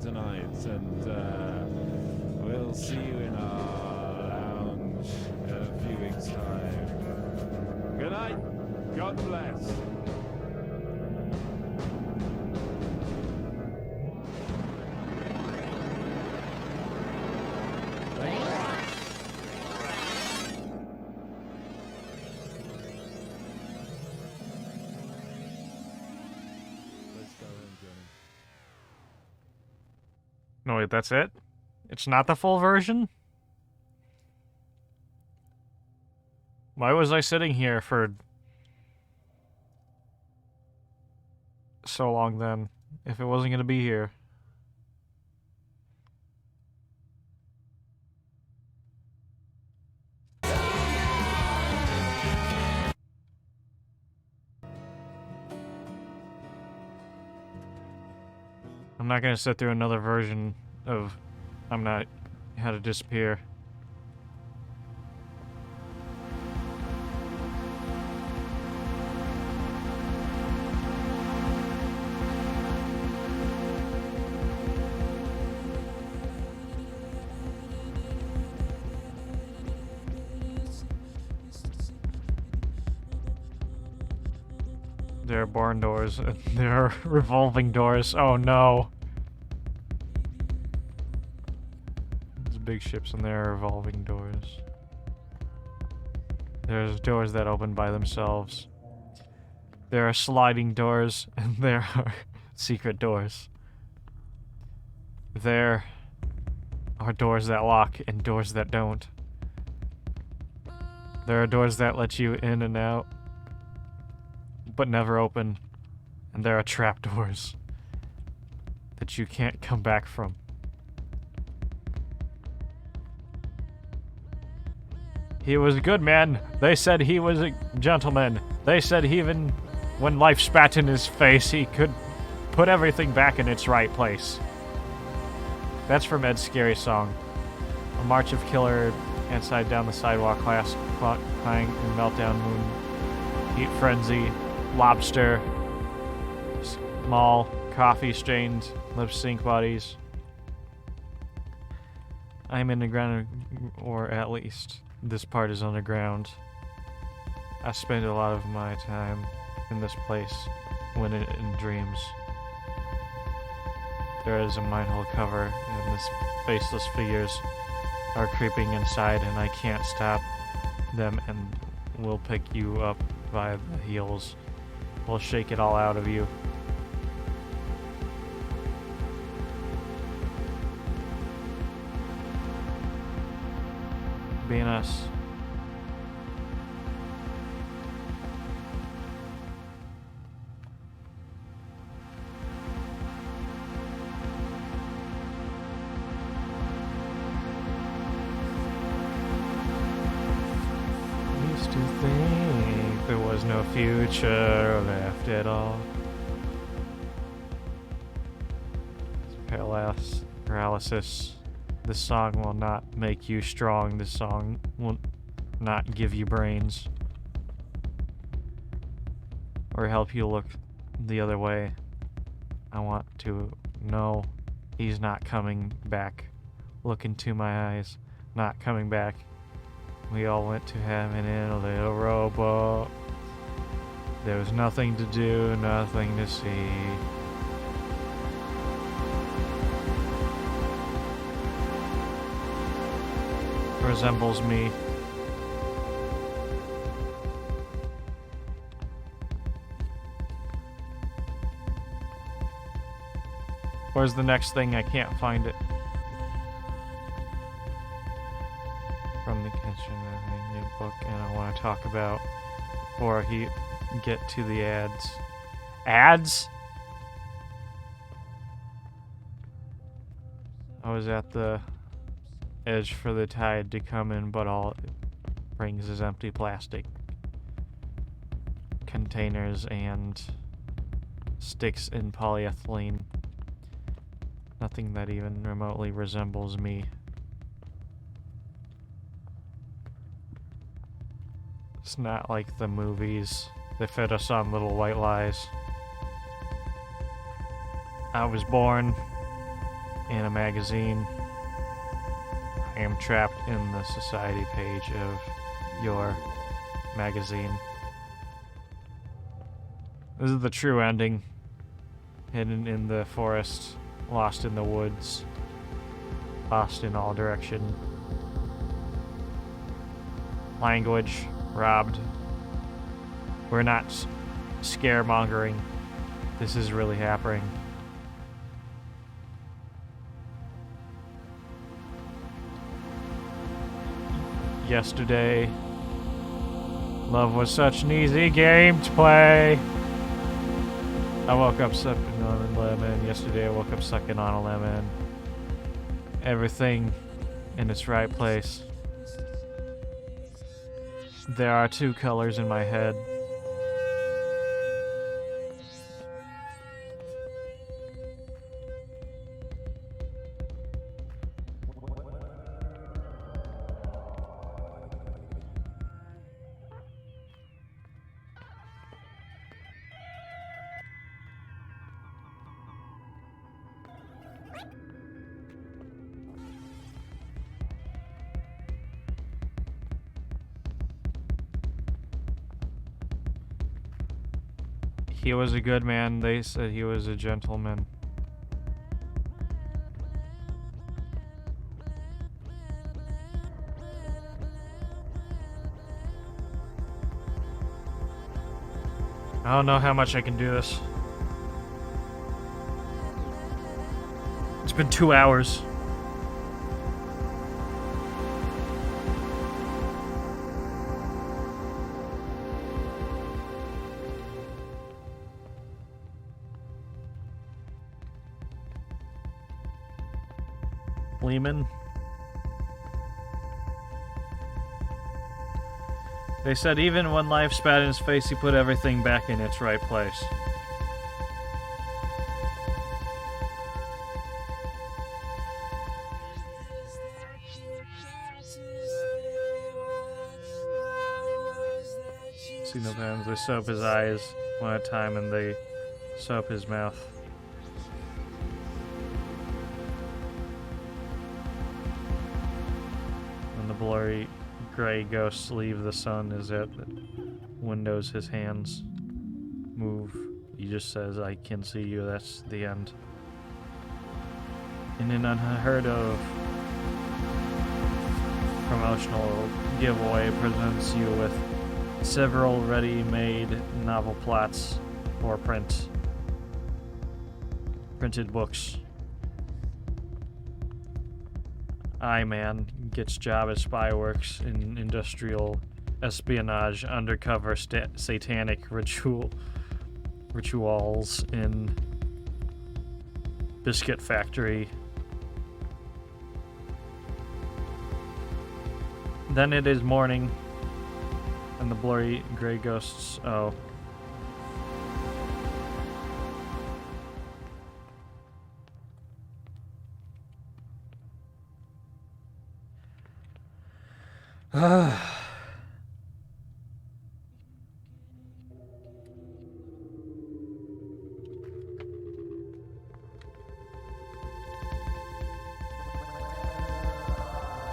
D: tonight, and we'll see you in our lounge in a few weeks' time. Good night. God bless. Let's go in, Johnny.
A: No, wait, that's it? It's not the full version? Why was I sitting here for so long then, if it wasn't gonna be here? I'm not gonna sit through another version of I'm Not How to Disappear. There are barn doors, and there are revolving doors. Oh no. There's big ships and there are revolving doors. There's doors that open by themselves. There are sliding doors, and there are secret doors. There are doors that lock and doors that don't. There are doors that let you in and out, but never open. And there are trapdoors that you can't come back from. He was a good man. They said he was a gentleman. They said even when life spat in his face, he could put everything back in its right place. That's from Ed's Scary Song. A march of killer inside down the sidewalk class crying in meltdown moon. Heat frenzy. Lobster. Small. Coffee stained. Lip sync bodies. I'm in the ground, or at least this part is underground. I spend a lot of my time in this place when in dreams. There is a minehole cover, and these faceless figures are creeping inside, and I can't stop them, and will pick you up by the heels. We'll shake it all out of you. Being us. Used to think there was no future left at all. Paralysis. This song will not make you strong. This song will not give you brains. Or help you look the other way. I want to know he's not coming back. Look into my eyes. Not coming back. We all went to heaven in a little rowboat. There was nothing to do, nothing to see. Resembles me. Where's the next thing? I can't find it. From the kitchen, a new book, and I want to talk about before he get to the ads. Ads? I was at the edge for the tide to come in, but all it brings is empty plastic containers and sticks in polyethylene. Nothing that even remotely resembles me. It's not like the movies. They fed us on little white lies. I was born in a magazine. I am trapped in the society page of your magazine. This is the true ending. Hidden in the forest, lost in the woods, lost in all direction. Language robbed. We're not scaremongering. This is really happening. Yesterday, love was such an easy game to play. I woke up sucking on a lemon. Yesterday I woke up sucking on a lemon. Everything in its right place. There are two colors in my head. He was a good man. They said he was a gentleman. I don't know how much I can do this. It's been 2 hours. Lehman. They said even when life spat in his face, he put everything back in its right place. See no pens. They soap his eyes one at a time and they soap his mouth. When the blurry gray ghosts leave the sun as it windows his hands move. He just says, I can see you, that's the end. In an unheard of promotional giveaway presents you with several ready-made novel plots for printed books. I-Man gets job at Spyworks in industrial espionage, undercover satanic rituals in biscuit factory. Then it is morning, and the blurry gray ghosts. Oh.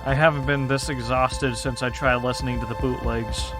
A: I haven't been this exhausted since I tried listening to the bootlegs.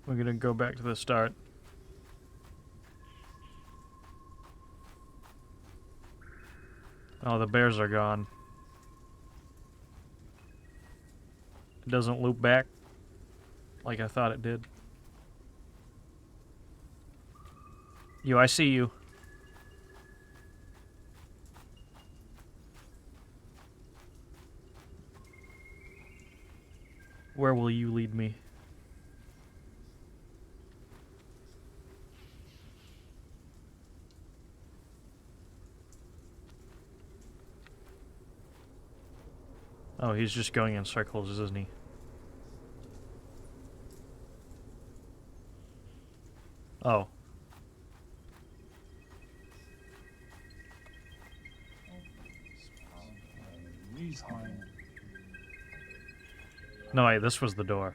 A: We're gonna go back to the start. Oh, the bears are gone. It doesn't loop back like I thought it did. You, I see you. Where will you lead me? Oh, he's just going in circles, isn't he? Oh. No, wait, this was the door.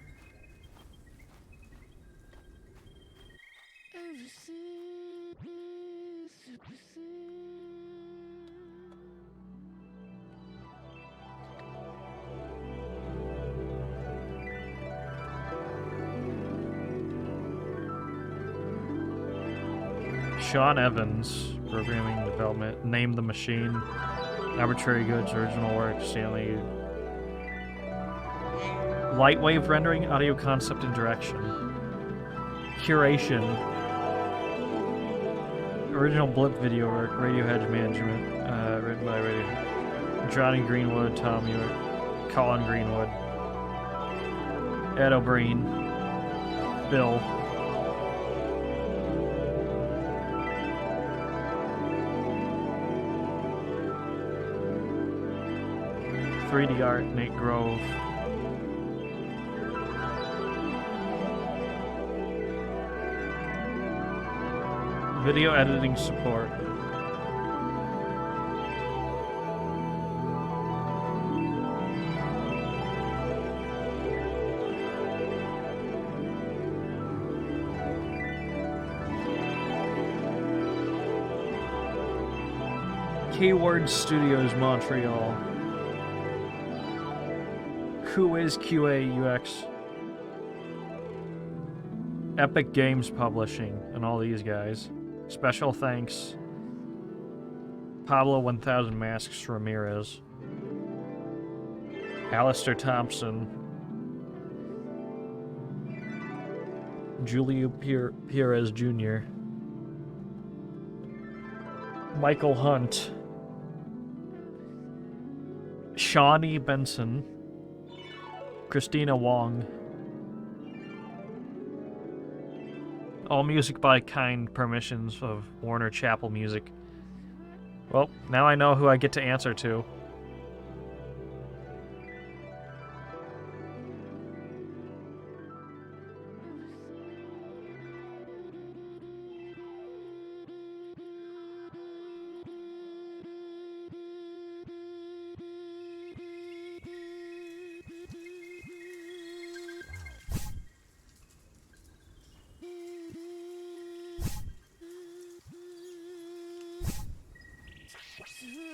A: Sean Evans, programming development, Name the Machine, Arbitrary Goods, original work, Stanley. Lightwave rendering, audio concept and direction. Curation. Original blip video work, Radiohead management, written by Radiohead. Johnny Greenwood, Tom Ewart, Colin Greenwood, Ed O'Brien, Bill. .3D art, Nate Grove. Video editing support. Keyword Studios Montreal. Who is QA UX? Epic Games Publishing and all these guys. Special thanks, Pablo 1000 Masks Ramirez, Alistair Thompson, Julio Perez Jr., Michael Hunt, Shawnee Benson, Christina Wong. All music by kind permissions of Warner Chappell Music. Well, now I know who I get to answer to.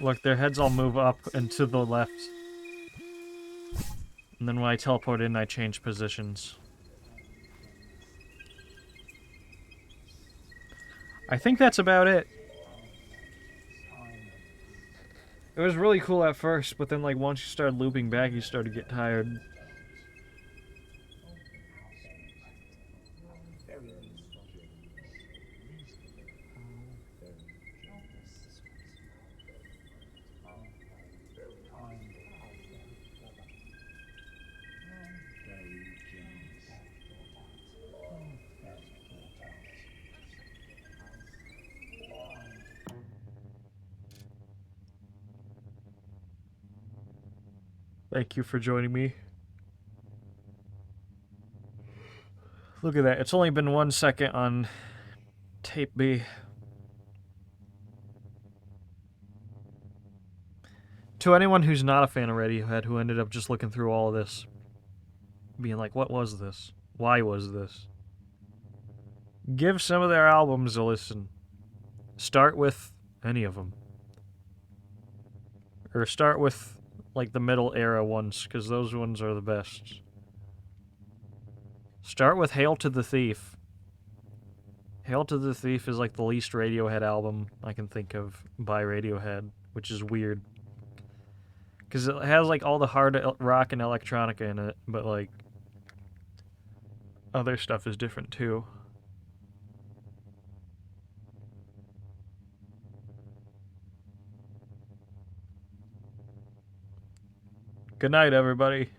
A: Look, their heads all move up and to the left. And then when I teleport in, I change positions. I think that's about it. It was really cool at first, but then like once you started looping back, you started to get tired. Thank you for joining me. Look at that. It's only been 1 second on tape B. To anyone who's not a fan of Radiohead, who ended up just looking through all of this, being like, what was this? Why was this? Give some of their albums a listen. Start with any of them. Or start with, like, the middle era ones, because those ones are the best. Start with Hail to the Thief. Hail to the Thief is, like, the least Radiohead album I can think of by Radiohead, which is weird. Because it has, like, all the hard rock and electronica in it, but, like, other stuff is different, too. Good night, everybody.